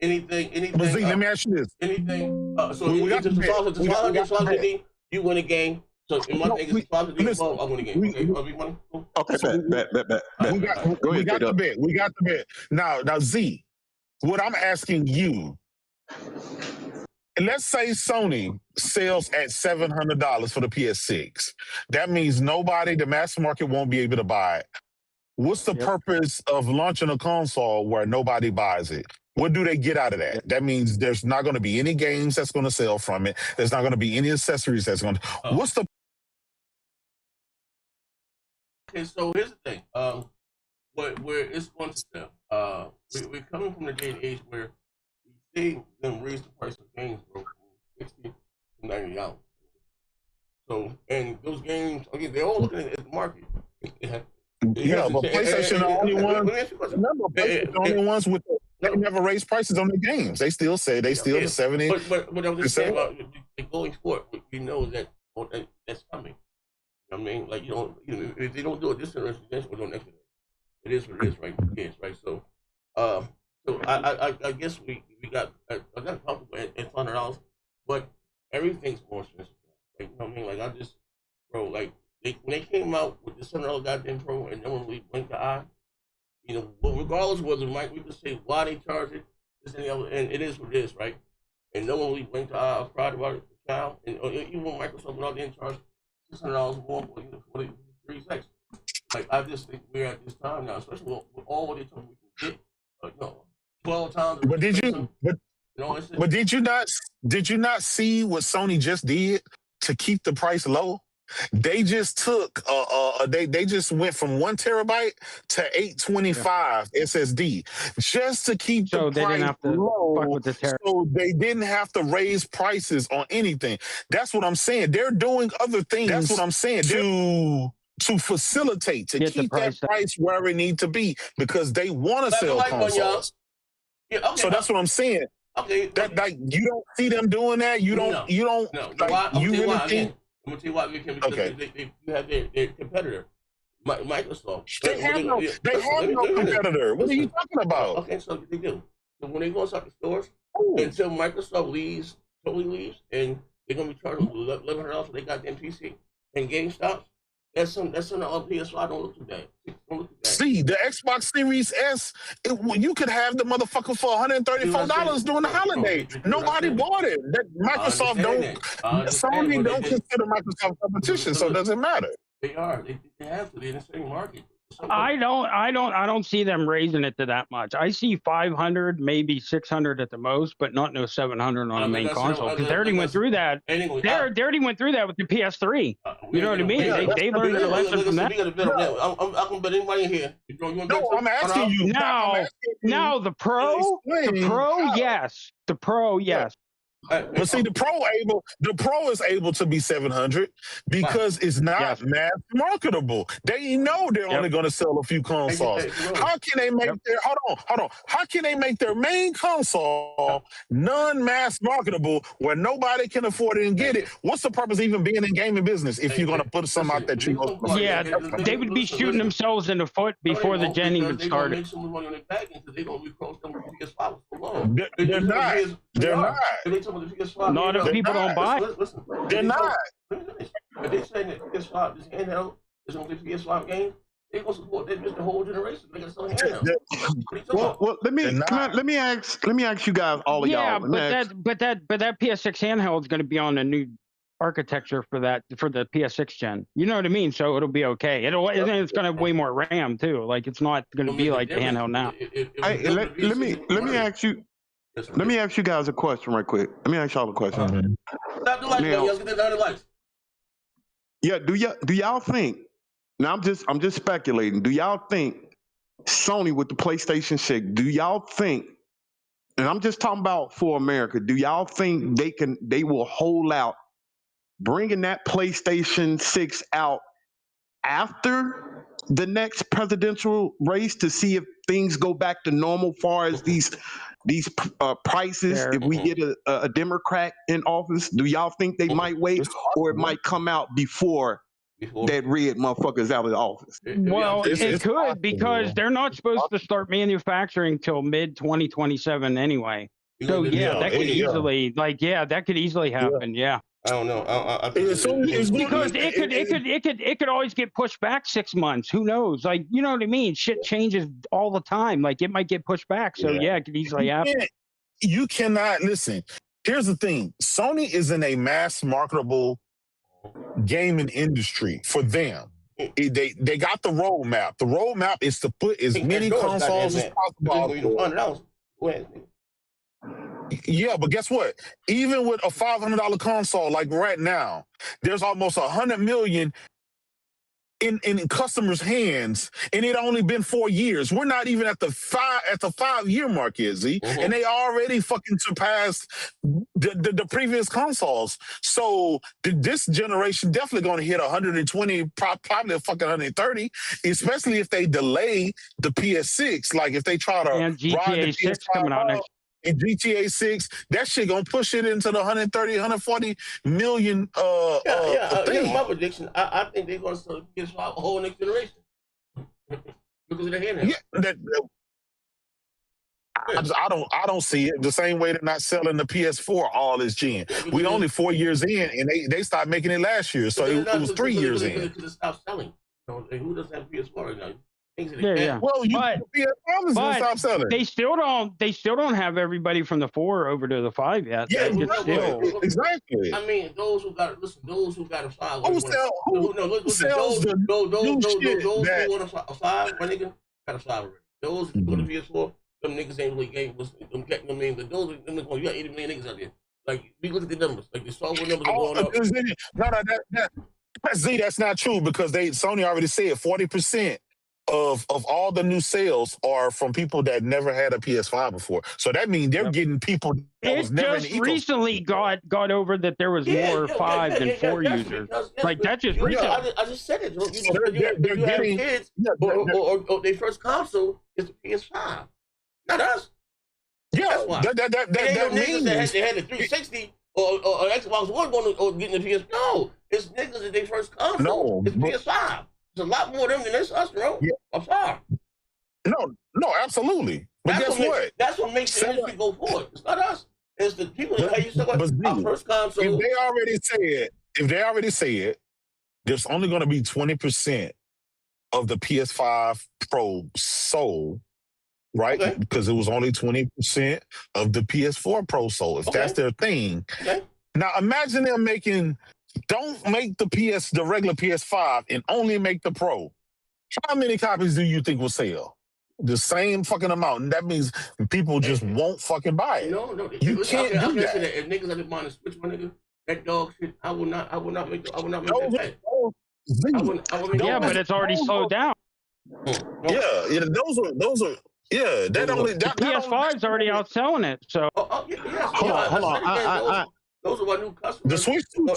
anything. But Z, let me ask you this. Anything. So we got the you win a game. So in one thing, it's positive. I win a game. Okay, bet. We got the bet. Now, Z, what I'm asking you. Let's say Sony sells at $700 for the PS6. That means the mass market won't be able to buy it. What's the purpose of launching a console where nobody buys it? What do they get out of that? That means there's not going to be any games that's going to sell from it. There's not going to be any accessories that's going to... What's the... Okay, so here's the thing. Where it's going to sell. We're coming from the day and age where we see them raise the price of games, bro, from $60 to $90. So, and those games, again, they're all looking at the market. Yeah, but PlayStation the only one. Remember, PlayStation the only ones with they never raise prices on their games. They still say the 70. But what I was just saying about the going sport, we know that that's coming. You know what I mean, like if they don't do it this generation, we'll do it next generation. It is what it is, right? It is, right? So, I guess we got comfortable at $100, but everything's more expensive. Like, you know what I mean? Like when they came out with the $700 goddamn Pro, and no one really blinked the eye, but regardless of whether we could say why they charge it, this and the other, and it is what it is, right? And no one really blinked the eye or cried about it now. And even when Microsoft went out there and charged $600 more for the Series X. Like, I just think we're at this time now, especially with all what they told me we can get, 12 times. But did you not see what Sony just did to keep the price low? They just took they just went from 1 terabyte to 825 SSD just to keep so the they price didn't have to low, fuck with the so they didn't have to raise prices on anything. That's what I'm saying. They're doing other things. That's what I'm saying. To facilitate, to keep that price where it needs to be, because they want to sell consoles. Yeah, okay, so that's what I'm saying. Okay, that like you don't see them doing that. You don't. No. Like, why? you really think? I'm gonna tell you why we can, because you have their competitor, Microsoft. They have no competitor. What are you talking about? Okay, so they do. So when they go inside the stores, until Microsoft totally leaves, and they're gonna be charging $1,100 for their goddamn PC and GameStop. That's on the PS5. Don't look too bad. See, the Xbox Series S, you could have the motherfucker for $134 during the holiday. Nobody bought it. Microsoft Sony don't consider Microsoft competition, so it doesn't matter. They are. They have to. They're in the same market. I don't see them raising it to that much. I see 500, maybe 600 at the most, but not no 700 on a main console, because they already went through that. They already went thugh that with the PS3. You know what I mean? They learned their lesson from that. I can bet anybody in here. No, I'm asking you. Now the Pro, yes. The Pro, yes. But see, the Pro is able to be 700 because it's not mass marketable. They know they're only going to sell a few consoles. How can they make their hold on? How can they make their main console non-mass marketable where nobody can afford it and get it? What's the purpose of even being in gaming business if you're going to put some out that you know? Yeah, they would be shooting themselves in the foot before the gen even started. They're not. They're not. Not if people don't buy. Listen, they're not. If they say that PS5, this handheld is going to be PS5 game, they're going to support that the whole generation. They can sell handheld. Well, let me ask you guys, all of y'all. But that PS6 handheld is going to be on a new architecture for the PS6 gen. You know what I mean? So it'll be okay. It's going to have way more RAM too. Like, it's not going to be like the handheld now. Let me ask you. Let me ask you guys a question right quick. Let me ask y'all a question. Stop the lights, now, yeah, do y'all think? Now I'm just speculating. Do y'all think Sony with the PlayStation 6? Do y'all think? And I'm just talking about for America. Do y'all think they will hold out bringing that PlayStation 6 out after the next presidential race to see if things go back to normal far as these prices? If we get a Democrat in office, do y'all think they might wait, or it might come out before that red motherfucker's out of the office? Well, it could, because they're not supposed to start manufacturing till mid-2027 anyway. So that could easily, that could easily happen. Yeah. I don't know. Because it could always get pushed back 6 months. Who knows? Like, you know what I mean? Shit changes all the time. Like, it might get pushed back. So it could easily happen. You cannot listen. Here's the thing: Sony is in a mass marketable gaming industry for them. They got the roadmap. The roadmap is to put as many consoles as possible. Yeah, but guess what? Even with a $500 console, like right now, there's almost 100 million in customers' hands, and it only been 4 years. We're not even at the 5-year mark yet, Z, and they already fucking surpassed the previous consoles. So this generation definitely going to hit 120, probably a fucking 130, especially if they delay the PS6. Like if they try to ride the PS5 coming out next. And GTA 6, that shit gonna push it into the 130, 140 million. My prediction, I think they're gonna sell PS5 a whole next generation because of the handheld. I don't see it the same way they're not selling the PS4 all this gen. We only 4 years in, and they stopped making it last year, so it was 3 years in. Because it stopped selling. Who doesn't have PS4 right now? Well, stop selling. They still don't have everybody from the 4 over to the 5 yet. Yeah, exactly. I mean, those who got a 5. Those who want a 5, my nigga, got a 5 already. Those who go to PS4, them niggas ain't really game. Those, you got 80 million niggas out there. Like, we look at the numbers. Like, the software numbers are going up. Z, that's not true because Sony already said 40% of all the new sales are from people that never had a PS5 before. So that means they're getting people that was never in the ecosystem. Recently got over that there was more 5 than 4 users. Like that just recently. I just said it. They're getting kids, or their first console is the PS5, not us. Yeah, that's why. That means they had the 360 or Xbox One going or getting the PS. No, it's niggas that their first console. It's PS5. It's a lot more of them than it's us, bro. Yeah. I'm sorry. No, absolutely. But guess what? That's what makes the industry go forward. It's not us. It's the people that used to our first console. If they already said, there's only going to be 20% of the PS5 Pro sold, right? Okay. Because it was only 20% of the PS4 Pro sold. If that's their thing. Okay. Now imagine them don't make the regular PS5 and only make the Pro. How many copies do you think will sell? The same fucking amount. And that means people just won't fucking buy it. No. You can't do that. If niggas didn't mind to switch my nigga, that dog shit, I will not make that. Yeah, but it's already slowed down. Yeah, those are the PS5's already outselling it. So hold on. Those are my new customers. The Switch 2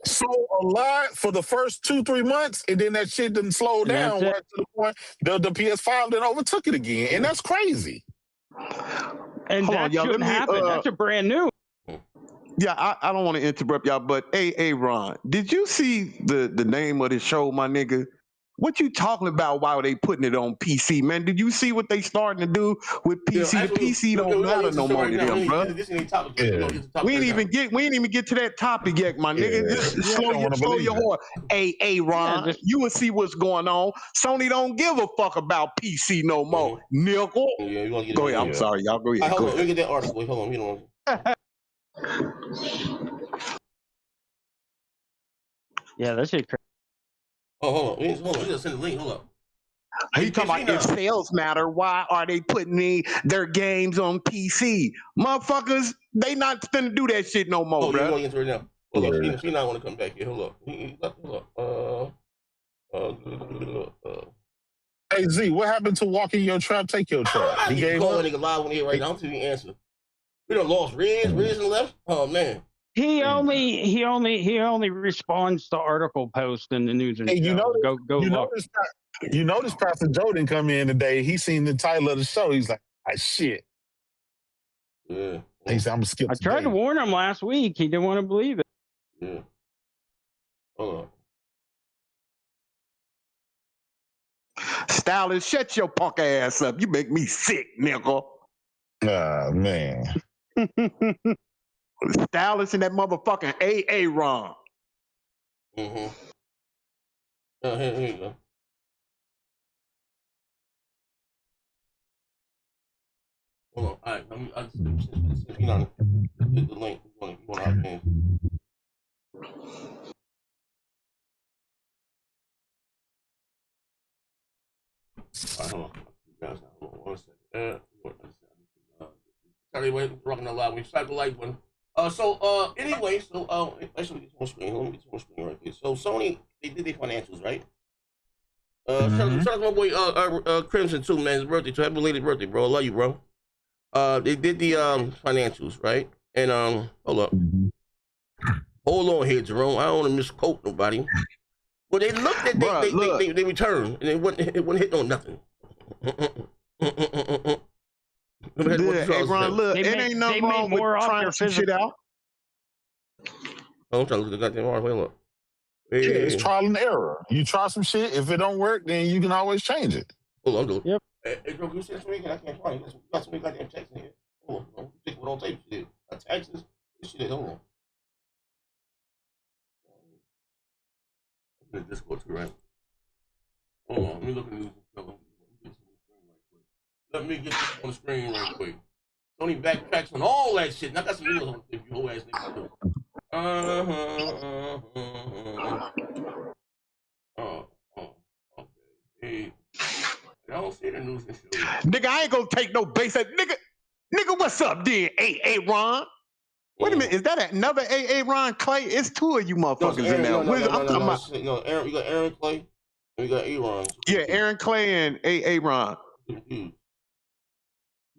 sold a lot for the first 2-3 months, and then that shit didn't slow down right to the point the PS5 then overtook it again, and that's crazy. And that shouldn't happen. That's a brand new. Yeah, I don't want to interrupt y'all, but hey, Ron, did you see the name of the show, my nigga? What you talking about while they putting it on PC, man? Did you see what they starting to do with PC? The PC don't matter no more to them, bro. We ain't even get to that topic yet, my nigga. Just slow your horse. Hey, Ron, you will see what's going on. Sony don't give a fuck about PC no more. Nickel. Go ahead. I'm sorry, y'all. Go ahead. Hold on, let me get that article. Hold on, you know. Yeah, that shit crazy. Oh, hold on. We just send the link. Hold up. He talking about if sales matter, why are they putting their games on PC? Motherfuckers, they not finna do that shit no more, bro. Right now. Hold up. She not want to come back here. Hold up. Hey, Z, what happened to walking your trap, take your trap? He gave up. Nigga live on here right now. I'm telling you the answer. We done lost Riz and left. Oh man. He only responds to article posts in the news and you notice Pastor Joe didn't come in today. He seen the title of the show. He's like, shit. Yeah. He said, I'm gonna skip. I tried to warn him last week. He didn't want to believe it. Yeah. Hold on. Stylist, shut your punk ass up. You make me sick, nigga. Man. Stylist and that motherfucking AA Ron. Mm-hmm. Here you go. Hold on. All right. You know, hit the link. You want to hop in. All right, hold on. Hold on 1 second. Anyway, rocking a lot. We slap the like button. Anyway, actually get more screen. Let me get more screen right here. So Sony, they did their financials, right? Shout out to my boy Crimson too, man. His birthday, so happy belated birthday, bro. I love you, bro. They did the financials, right? And hold up. Hold on here, Jerome. I don't want to misquote nobody. But they looked at they returned and it wouldn't hit on nothing. Hey, Ron, look, it ain't nothing wrong with trying some shit out. I'm trying to look at the goddamn article. Look. Yeah, it's trial and error. You try some shit. If it don't work, then you can always change it. Hold on, dude. Yep. Hey, bro, you see this week? I can't find it. You got some goddamn text in here. Hold on. Take what on tape shit. Texas. This shit. Hold on. I'm in Discord too, right? Hold on. Let me look at the news. Let me get this on the screen right quick. Sony backtracks on all that shit. And I got some videos on the you whole ass niggas. Okay. I don't see the news and shit. Nigga, I ain't gonna take no base. Nigga, what's up, then? Hey, Ron. Wait a minute, is that another Ron Clay? It's two of you motherfuckers in there. I'm talking about. Aaron, you got Aaron Clay, and you got Aaron. Yeah, Aaron Clay and Ron.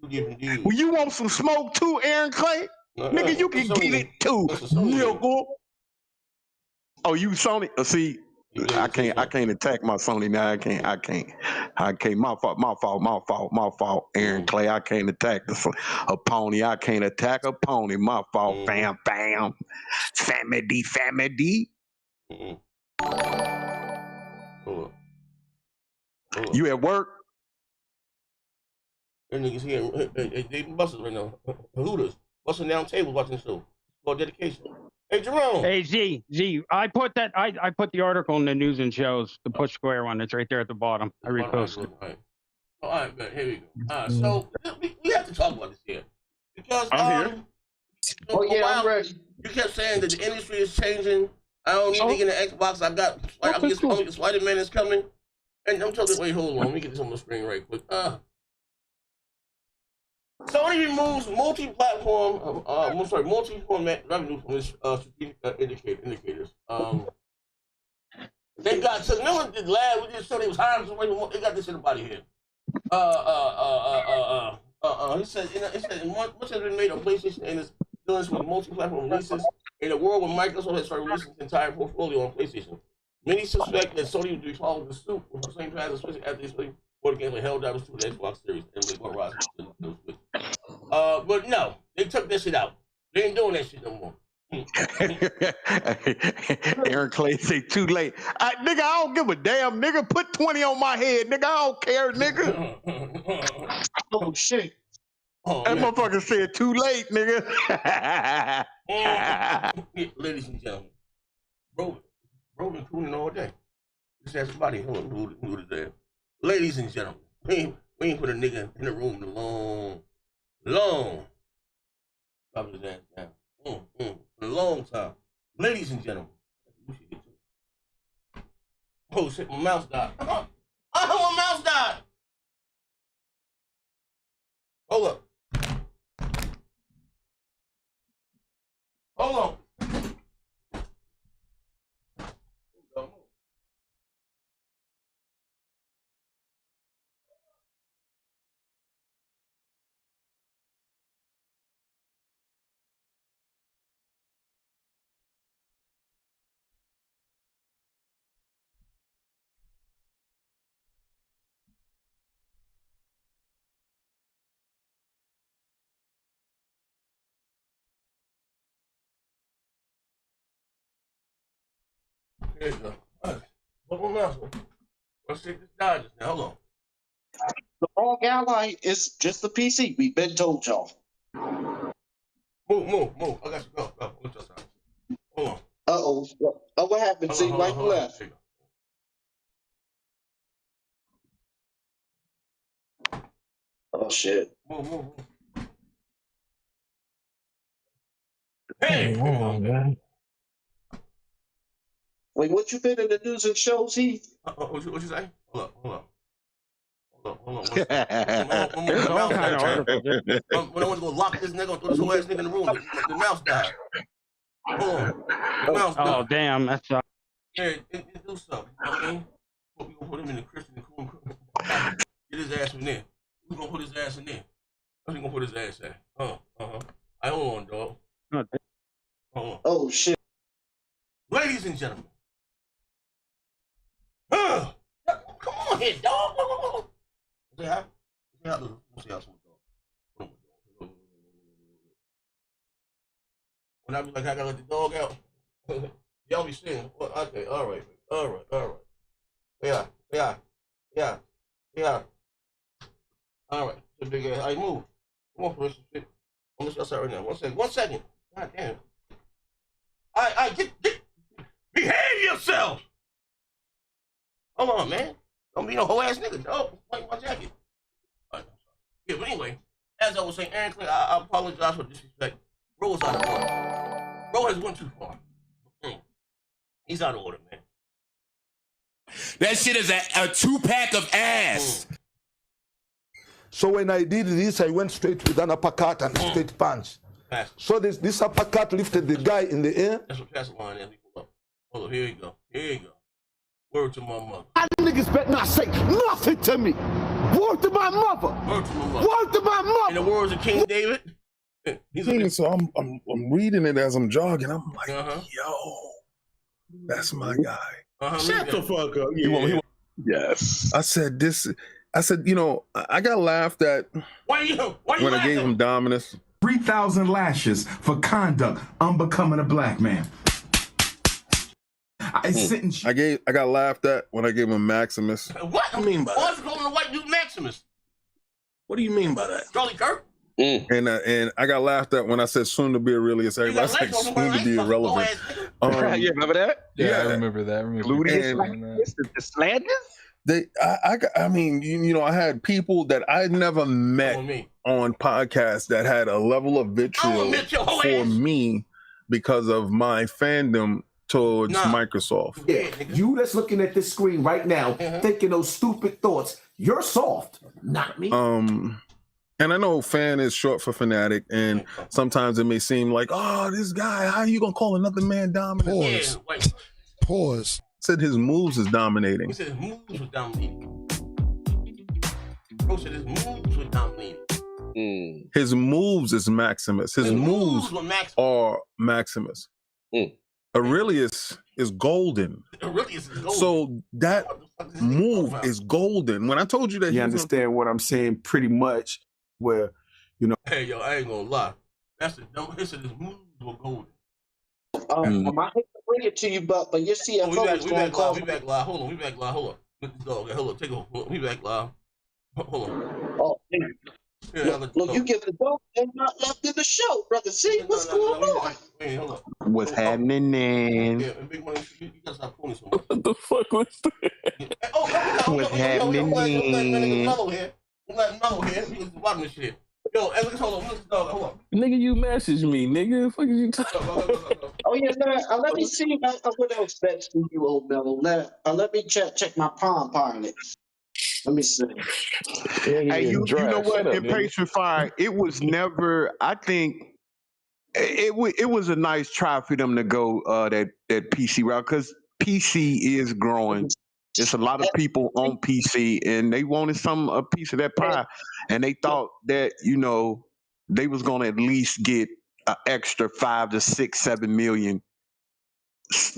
Well, you want some smoke too, Aaron Clay? Nigga, you can get it too, nigga. Oh, you Sony? See, I can't attack my Sony now. I can't. My fault. Aaron Clay, I can't attack a pony. I can't attack a pony. My fault. Bam. Family. You at work? Them niggas here, they buses right now. Hooters, busting down tables watching the show. For dedication. Hey, Jerome. Hey, Z, I put the article in the news and shows, the push square one. It's right there at the bottom. I reposted. All right, man, here we go. All right, so we have to talk about this here. Because, I'm I'm ready. You kept saying that the industry is changing. I don't need to get an Xbox. I get Spider-Man is coming. And I'm telling you, wait, hold on. Let me get this on the screen right quick. Sony removes multi-platform, multi-format revenue from its strategic indicators. They got to remember the lab we just showed they was hiring somebody. They got this shit about here. He said much has been made on PlayStation and its dealings with multi-platform releases in a world where Microsoft has started releasing its entire portfolio on PlayStation. Many suspect that Sony would be following the suit with the same path as Switch after they board games like Helldivers 2 the Xbox Series and they got Rise to Switch. But no, they took that shit out. They ain't doing that shit no more. Aaron Clay say too late. Nigga, I don't give a damn. Nigga, put 20 on my head. Nigga, I don't care, nigga. Oh shit. That motherfucker said too late, nigga. Ladies and gentlemen, bro been cooling all day. Just ask somebody who is there. Ladies and gentlemen, we ain't put a nigga in the room in a long. Drop his ass down. For a long time. Ladies and gentlemen, you should get to it. Oh shit, my mouse died. Oh, my mouse died. Hold up. Hold on. There you go. All right. One mouse. Let's take this Dodgers now. Hold on. The wrong ally is just the PC. We've been told y'all. Move. I got you. Go. Hold on. Uh-oh. Oh, what happened? See, right left. Oh, shit. Move. Hey! man. Wait, what you been in the news and shows, Heath? What you say? Hold on. When I want to go lock this nigga, throw this whole ass nigga in the room, the mouse died. Hold on. The mouse died. Oh, damn, that's Yeah, it do something. You know what I mean? We gonna put him in the Christian cool. Get his ass in there. We gonna put his ass in there. Where's he gonna put his ass at? I hold on, dog. Hold on. Oh, shit. Ladies and gentlemen. Come on here, dog. Say hi. Say hi. Say hi. When I be like, I gotta let the dog out. Y'all be saying, well, okay, all right. Yeah. All right. So big ass. I move. Come on, first. I'm gonna outside right now. 1 second. God damn. I get. Behave yourself. Hold on, man. Don't be no whole ass nigga, dog. Like my jacket. Yeah, but anyway, as I was saying, Aaron Clay, I apologize for disrespect. Bro was out of order. Bro has went too far. He's out of order, man. That shit is a 2-pack of ass. So when I did this, I went straight with an uppercut and straight punch. So this uppercut lifted the guy in the air. That's what pass the line is. Hold up, here you go. Here you go. Word to my mother. I niggas better not say nothing to me. Word to my mother. Word to my mother. Word to my mother. In the words of King David. So I'm reading it as I'm jogging. I'm like, yo, that's my guy. Shut the fuck up. Yeah. Yes. I said, you know, I got laughed at when I gave him dominance. 3,000 lashes for conduct unbecoming a black man. I got laughed at when I gave him Maximus. What do you mean by that? Why's calling the white dude Maximus? What do you mean by that? Charlie Kirk? And I got laughed at when I said soon to be Aurelius. Everybody said soon to be irrelevant. You remember that? Yeah, I remember that. The slanders? I mean, you know, I had people that I never met on podcasts that had a level of vitriol for me because of my fandom towards Microsoft. Yeah, you that's looking at this screen right now, thinking those stupid thoughts, you're soft, not me. And I know fan is short for fanatic, and sometimes it may seem like, oh, this guy, how are you gonna call another man dominant? Pause. Said his moves is dominating. He said his moves were dominating. Bro said his moves were dominating. His moves is Maximus. His moves are Maximus. Aurelius is golden. Aurelius is golden. So that move is golden. When I told you that, you understand what I'm saying pretty much, where, you know. Hey, yo, I ain't gonna lie. That's the dumb. He said his moves were golden. I hate to bring it to you, but your CFO is going to call. We back live. Hold on, we back live. Hold on. Get this dog. Hold on, take a hold. We back live. Hold on. Oh, yeah, look, you give the dog and not left in the show, brother. See what's going on? Hey, hold up. What's happening, man? Yeah, and Big Money, you gotta stop pulling so much. What the fuck was that? What's happening? Mellow here. Mellow here. We just watching this shit. Yo, hey, look, hold on. Look, dog. Hold on. Nigga, you messaged me, nigga. What the fuck is you talking about? Oh yeah, let me see what else that's for you, old Mellow. Let me check my Palm Pilot. Let me see. Hey, you know what? In Patient Fire, it was never. I think it was a nice try for them to go that PC route, because PC is growing. There's a lot of people on PC, and they wanted a piece of that pie, and they thought that, you know, they was gonna at least get an extra 5 to 6, 7 million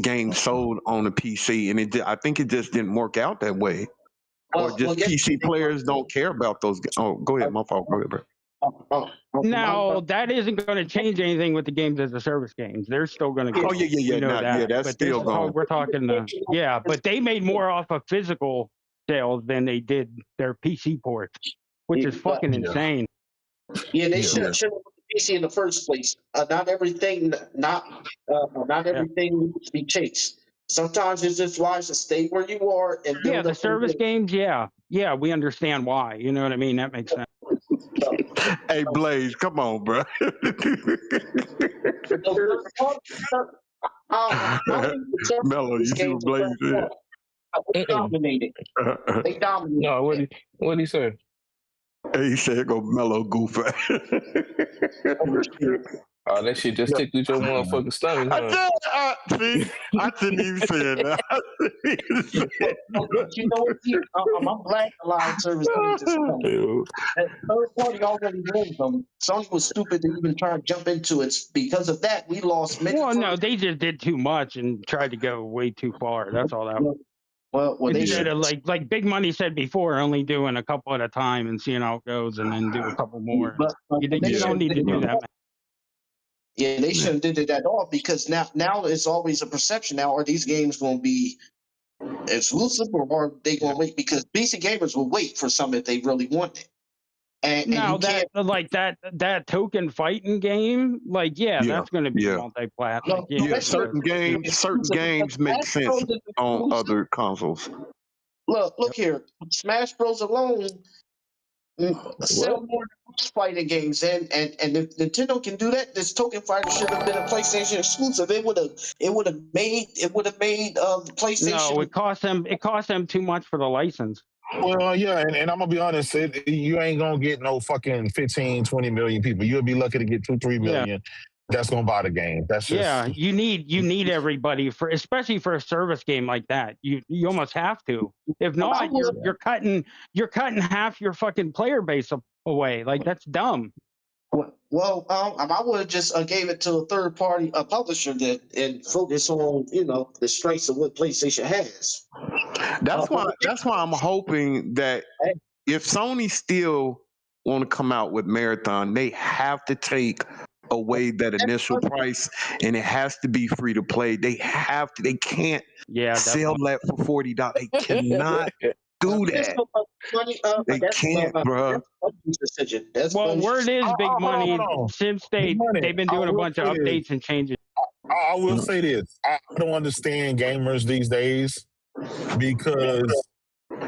games sold on the PC, and I think it just didn't work out that way. Or just PC players don't care about those. Oh, go ahead, my fault. Go ahead, bro. No, that isn't going to change anything with the games as a service games. They're still going to get. Oh yeah. You know that. That's but still going. We're talking. But they made more off of physical sales than they did their PC ports, which is fucking insane. Yeah, they should have PC in the first place. Not everything needs to be chased. Sometimes it's just wise to stay where you are and build the service games. Yeah, we understand why. You know what I mean? That makes sense. Hey, Blaze, come on, bro. Mellow, you see what Blaze did? They dominated. No, what he say? Hey, he said, "Go Mellow goof." Oh, that shit just tickled your motherfucking stomach, huh? I didn't even say that. You know what? I'm glad a lot of service games is coming. That third party already moved them. Sony was stupid to even try to jump into it. Because of that, we lost many. Well, no, they just did too much and tried to go way too far. That's all that was. Well, they should have like Big Money said before, only doing a couple at a time and seeing how it goes, and then do a couple more. You don't need to do that. Yeah, they shouldn't did it at all, because now it's always a perception. Now, are these games going to be exclusive, or are they going to wait? Because PC gamers will wait for something if they really want it. And now that token fighting game, that's going to be multi-platform. Certain games make sense on other consoles. Look here, Smash Bros. Alone sell more fighting games, and if Nintendo can do that, this token fighter should have been a PlayStation exclusive. It would have made PlayStation. No, it cost them too much for the license. Well, yeah, and I'm gonna be honest, you ain't gonna get no fucking 15, 20 million people. You'll be lucky to get 2, 3 million. That's gonna buy the game. That's just you need everybody for, especially for a service game like that. You almost have to. If not, you're cutting half your fucking player base away. Like, that's dumb. Well, I would have just gave it to a third party, a publisher and focus on the strengths of what PlayStation has. That's why I'm hoping that if Sony still want to come out with Marathon, they have to take away that initial price, and it has to be free to play. They have to. They can't sell that for $40. They cannot do that. They can't, bro. Well, word is Big Money. Since they've been doing a bunch of updates and changes. I will say this: I don't understand gamers these days because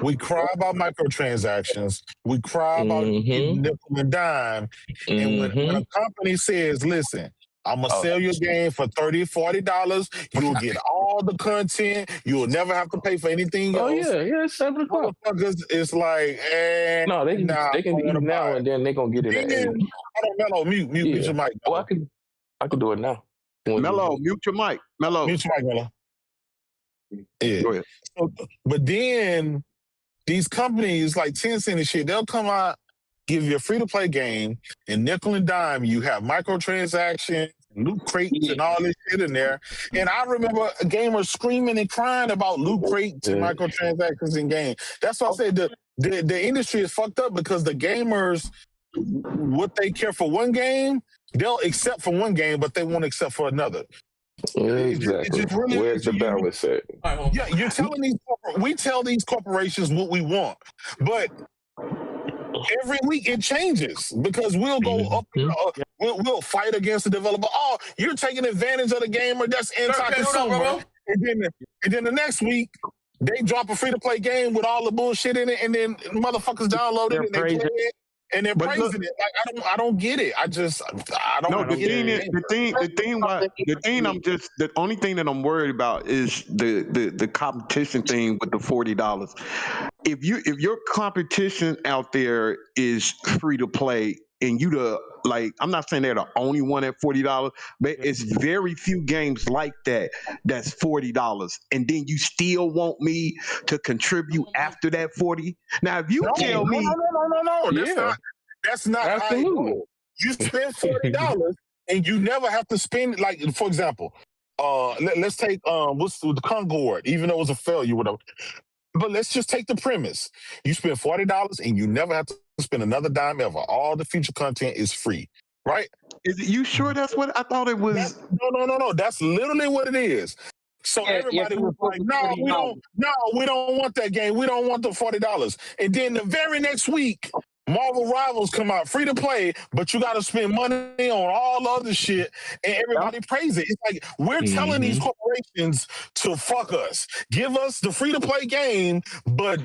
we cry about microtransactions, we cry about nickel and dime, and when a company says, "Listen, I'm gonna sell your game for $30, $40. You'll get all the content. You'll never have to pay for anything else." Oh yeah, it's 7 o'clock. It's like, no, they can eat now and then they gonna get it at 8. Mellow, mute your mic. Oh, I can do it now. Mellow, mute your mic. Mellow, mute your mic, Mellow. Yeah. Go ahead. But then these companies like Tencent and shit, they'll come out, give you a free-to-play game, and nickel and dime, you have microtransactions, loot crates, and all this shit in there. And I remember gamers screaming and crying about loot crates and microtransactions in games. That's why I said the industry is fucked up because the gamers, what they care for one game, they'll accept for one game, but they won't accept for another. Exactly. Where's the balance at? Yeah, you're telling we tell these corporations what we want, but every week it changes because we'll go up, we'll fight against the developer. Oh, you're taking advantage of the gamer. That's anti-consumer. And then the next week they drop a free-to-play game with all the bullshit in it, and then motherfuckers download it and they play it. And they're praising it. Like, I don't get it. I don't. No, the only thing that I'm worried about is the competition thing with the $40. If your competition out there is free to play, and I'm not saying they're the only one at $40, but it's very few games like that's $40, and then you still want me to contribute after that $40. Now, if you tell me, no, that's not absolutely. You spend $40 and you never have to spend. Like, for example, let's take what's the Concord, even though it was a failure, whatever. But let's just take the premise: you spend $40 and you never have to spend another dime ever. All the feature content is free, right? Is it, you sure that's what I thought it was? No. That's literally what it is. So everybody was like, no, we don't want that game. We don't want the $40. And then the very next week, Marvel Rivals come out free to play, but you got to spend money on all the other shit, and everybody praise it. It's like we're telling these corporations to fuck us. Give us the free to play game, but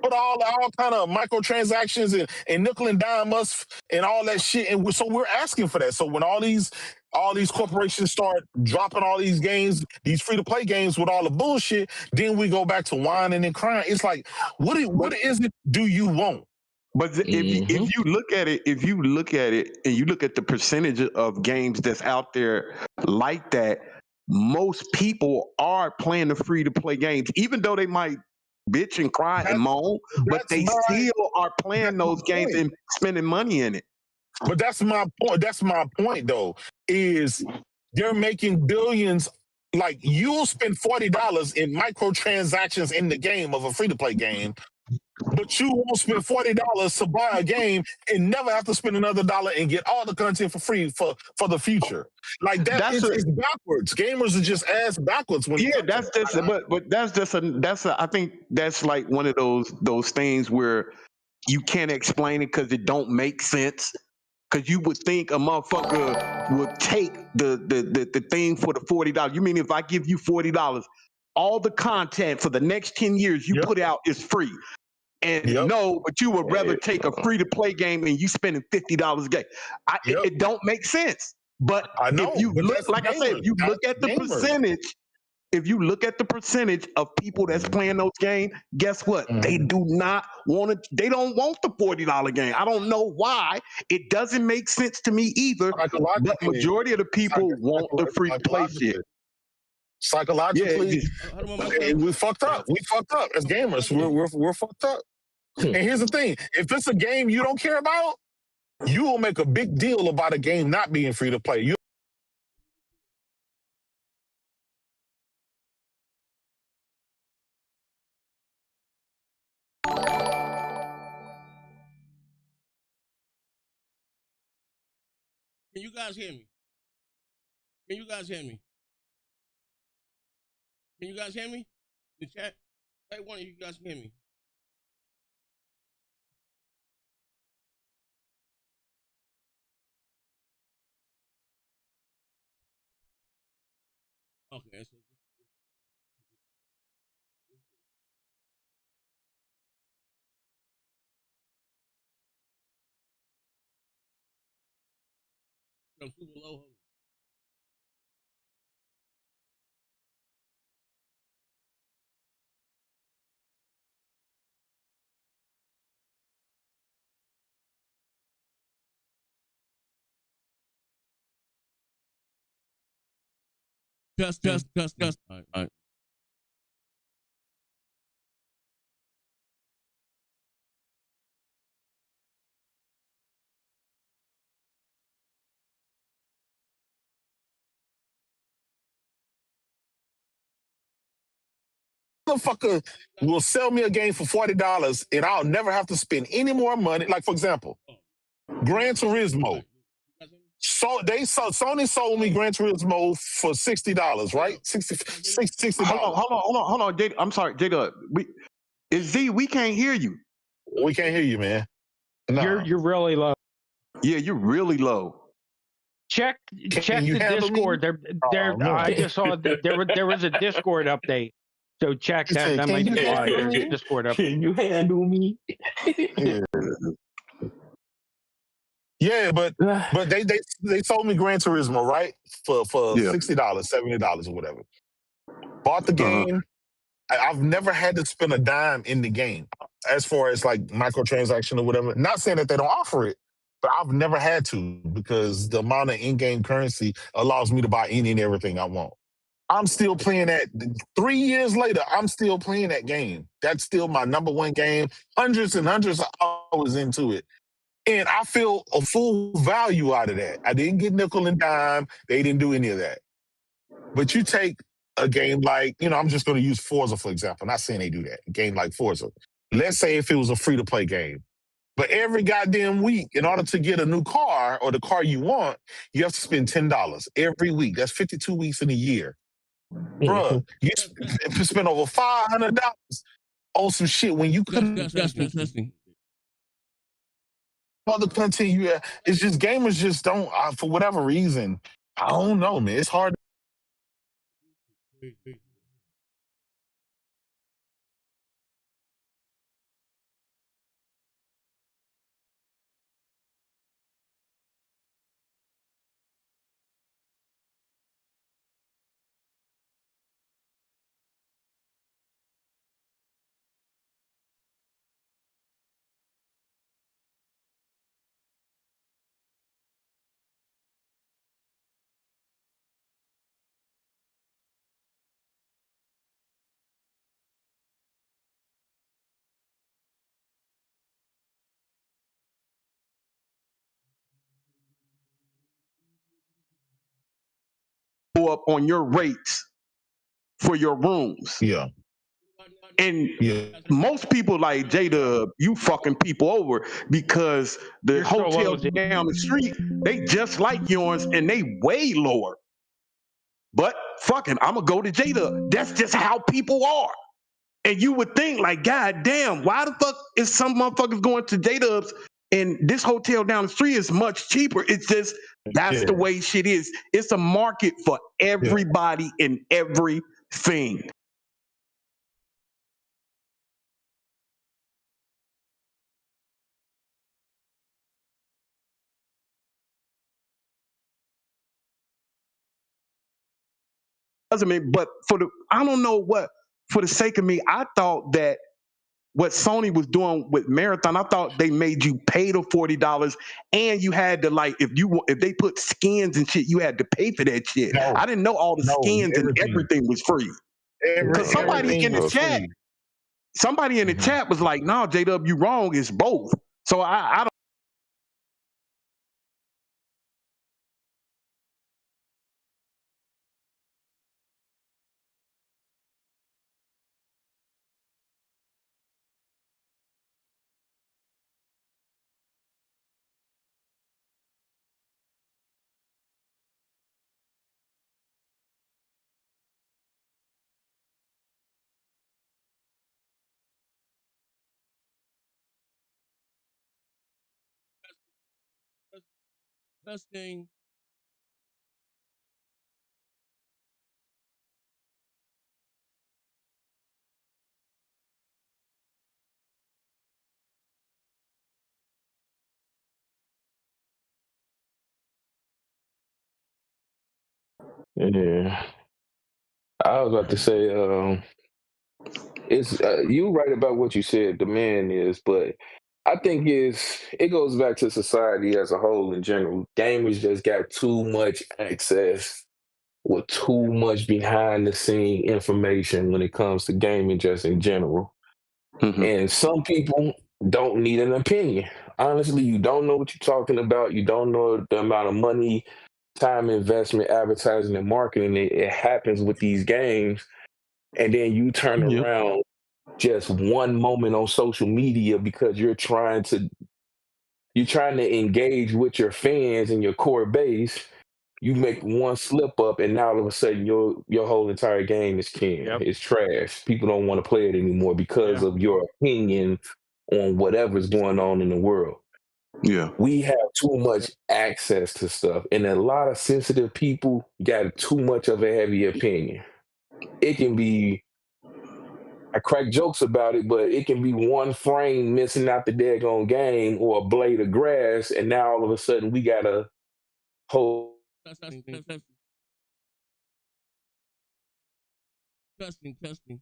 put all kind of microtransactions and nickel and dime us and all that shit. And so we're asking for that. So when all these corporations start dropping all these games, these free to play games with all the bullshit, then we go back to whining and crying. It's like, what is it do you want? But if you look at it and you look at the percentage of games that's out there like that, most people are playing the free to play games, even though they might bitch and cry and moan, but they still are playing those games and spending money in it. But that's my point. That's my point, though, is they're making billions. Like, you'll spend $40 in microtransactions in the game of a free to play game, but you won't spend $40 to buy a game and never have to spend another dollar and get all the content for free for the future. Like it's backwards. Gamers are just ass backwards. When I think that's like one of those things where you can't explain it because it don't make sense. Because you would think a motherfucker would take the thing for the $40. You mean if I give you $40, all the content for the next 10 years you put out is free? And no, but you would rather take a free-to-play game and you spending $50 a game. It don't make sense. But if you look, like I said, if you look at the percentage, if you look at the percentage of people that's playing those games, guess what? They do not want to. They don't want the $40 game. I don't know why. It doesn't make sense to me either. But majority of the people want the free to play shit. Psychologically, we fucked up. We fucked up as gamers. We're fucked up. And here's the thing: if it's a game you don't care about, you will make a big deal about a game not being free to play. Can you guys hear me? Can you guys hear me? Can you guys hear me? The chat? Hey, one of you guys can hear me. Okay, so I'm super low. Just. All right. Motherfucker will sell me a game for $40 and I'll never have to spend any more money. Like, for example, Gran Turismo. So Sony sold me Gran Turismo for $60, right? $60. Hold on, Jada. I'm sorry, Jada. We can't hear you. We can't hear you, man. No. You're really low. Yeah, you're really low. Check the Discord. I just saw there was a Discord update. So check that. That might be why there's a Discord update. Can you handle me? Yeah, but they sold me Gran Turismo, right? For $60, $70 or whatever. Bought the game. I've never had to spend a dime in the game as far as like microtransaction or whatever. Not saying that they don't offer it, but I've never had to because the amount of in-game currency allows me to buy any and everything I want. I'm still playing that. 3 years later, I'm still playing that game. That's still my number one game. Hundreds and hundreds of hours into it. And I feel a full value out of that. I didn't get nickel and dime. They didn't do any of that. But you take a game like, I'm just going to use Forza, for example. I'm not saying they do that. A game like Forza. Let's say if it was a free-to-play game. But every goddamn week, in order to get a new car or the car you want, you have to spend $10 every week. That's 52 weeks in a year. Bruh, you spend over $500 on some shit when you couldn't other content you have. It's just gamers just don't, for whatever reason, I don't know, man. It's hard. Up on your rates for your rooms. Yeah. And most people like Jada, you fucking people over because the hotels down the street, they just like yours and they way lower. But fucking, I'm gonna go to Jada. That's just how people are. And you would think like, God damn, why the fuck is some motherfuckers going to J-Dubs and this hotel down the street is much cheaper? It's just, that's the way shit is. It's a market for everybody and everything. doesn't mean, but I don't know what, for the sake of me, I thought that what Sony was doing with Marathon, I thought they made you pay the $40 and you had to, like, if they put skins and shit, you had to pay for that shit. No, I didn't know all the skins and everything was free. Because somebody in the chat, was like, "No, JW, you wrong. It's both." So I don't. Best thing. Yeah. I was about to say, it's you right about what you said. The man is, but I think it goes back to society as a whole in general. Gamers just got too much access with too much behind the scene information when it comes to gaming, just in general. And some people don't need an opinion. Honestly, you don't know what you're talking about. You don't know the amount of money, time investment, advertising, and marketing it happens with these games. And then you turn around just one moment on social media because you're trying to engage with your fans and your core base. You make one slip up, and now all of a sudden your whole entire game is canned. It's trash. People don't want to play it anymore because of your opinion on whatever's going on in the world. Yeah. We have too much access to stuff, and a lot of sensitive people got too much of a heavy opinion. It can be, I crack jokes about it, but it can be one frame missing out the daggone game or a blade of grass, and now all of a sudden we got a whole. Testing.